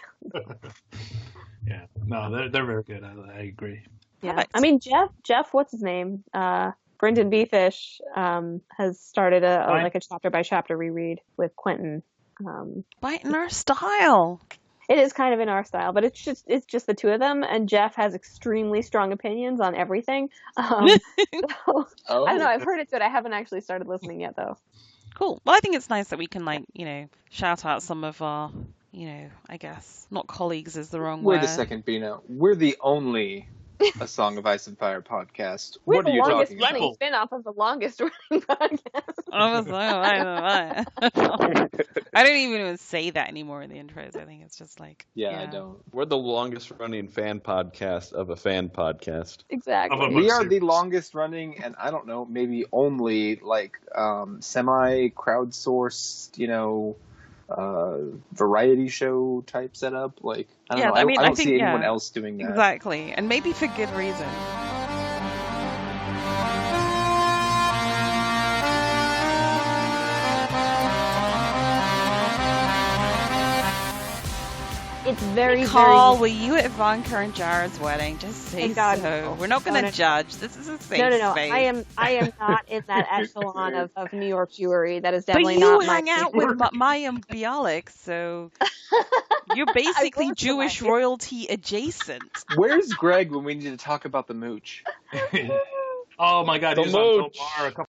Yeah, no, they're very good. I agree.
Yeah,
Perfect.
I mean Jeff, what's his name? Brendan Beefish has started a chapter by chapter reread with Quentin.
Bite in our style.
It is kind of in our style, but it's just the two of them, and Jeff has extremely strong opinions on everything. So, I don't know. I've heard it's good. I haven't actually started listening yet, though.
Cool. Well, I think it's nice that we can shout out some of our, I guess not colleagues is the wrong word.
Wait a second, Bino. We're the only A Song of Ice and Fire podcast.
We're
What are you talking
the longest
about?
running spin-off of the longest running podcast.
I don't even say that anymore in the intros. I think it's just like
I don't.
We're the longest running fan podcast of a fan podcast.
Exactly.
We are the longest running, and I don't know, maybe only like semi crowdsourced, variety show type setup. Like I don't know. I don't
think,
see anyone else doing that.
Exactly, and maybe for good reason.
It's very,
Carl,
very...
were you at Ivanka and Jared's wedding? Just say
Thank God,
so.
no.
We're not going to
No.
judge. This is a safe
No.
space.
I am not in that echelon of New York Jewry. That is
But
definitely
you
not my...
hang out with Maya Bialik, so you're basically
work for
Jewish
Maya.
royalty adjacent.
Where's Greg when we need to talk about the mooch?
Oh my God,
The
he was on Bill
mooch.
Maher a couple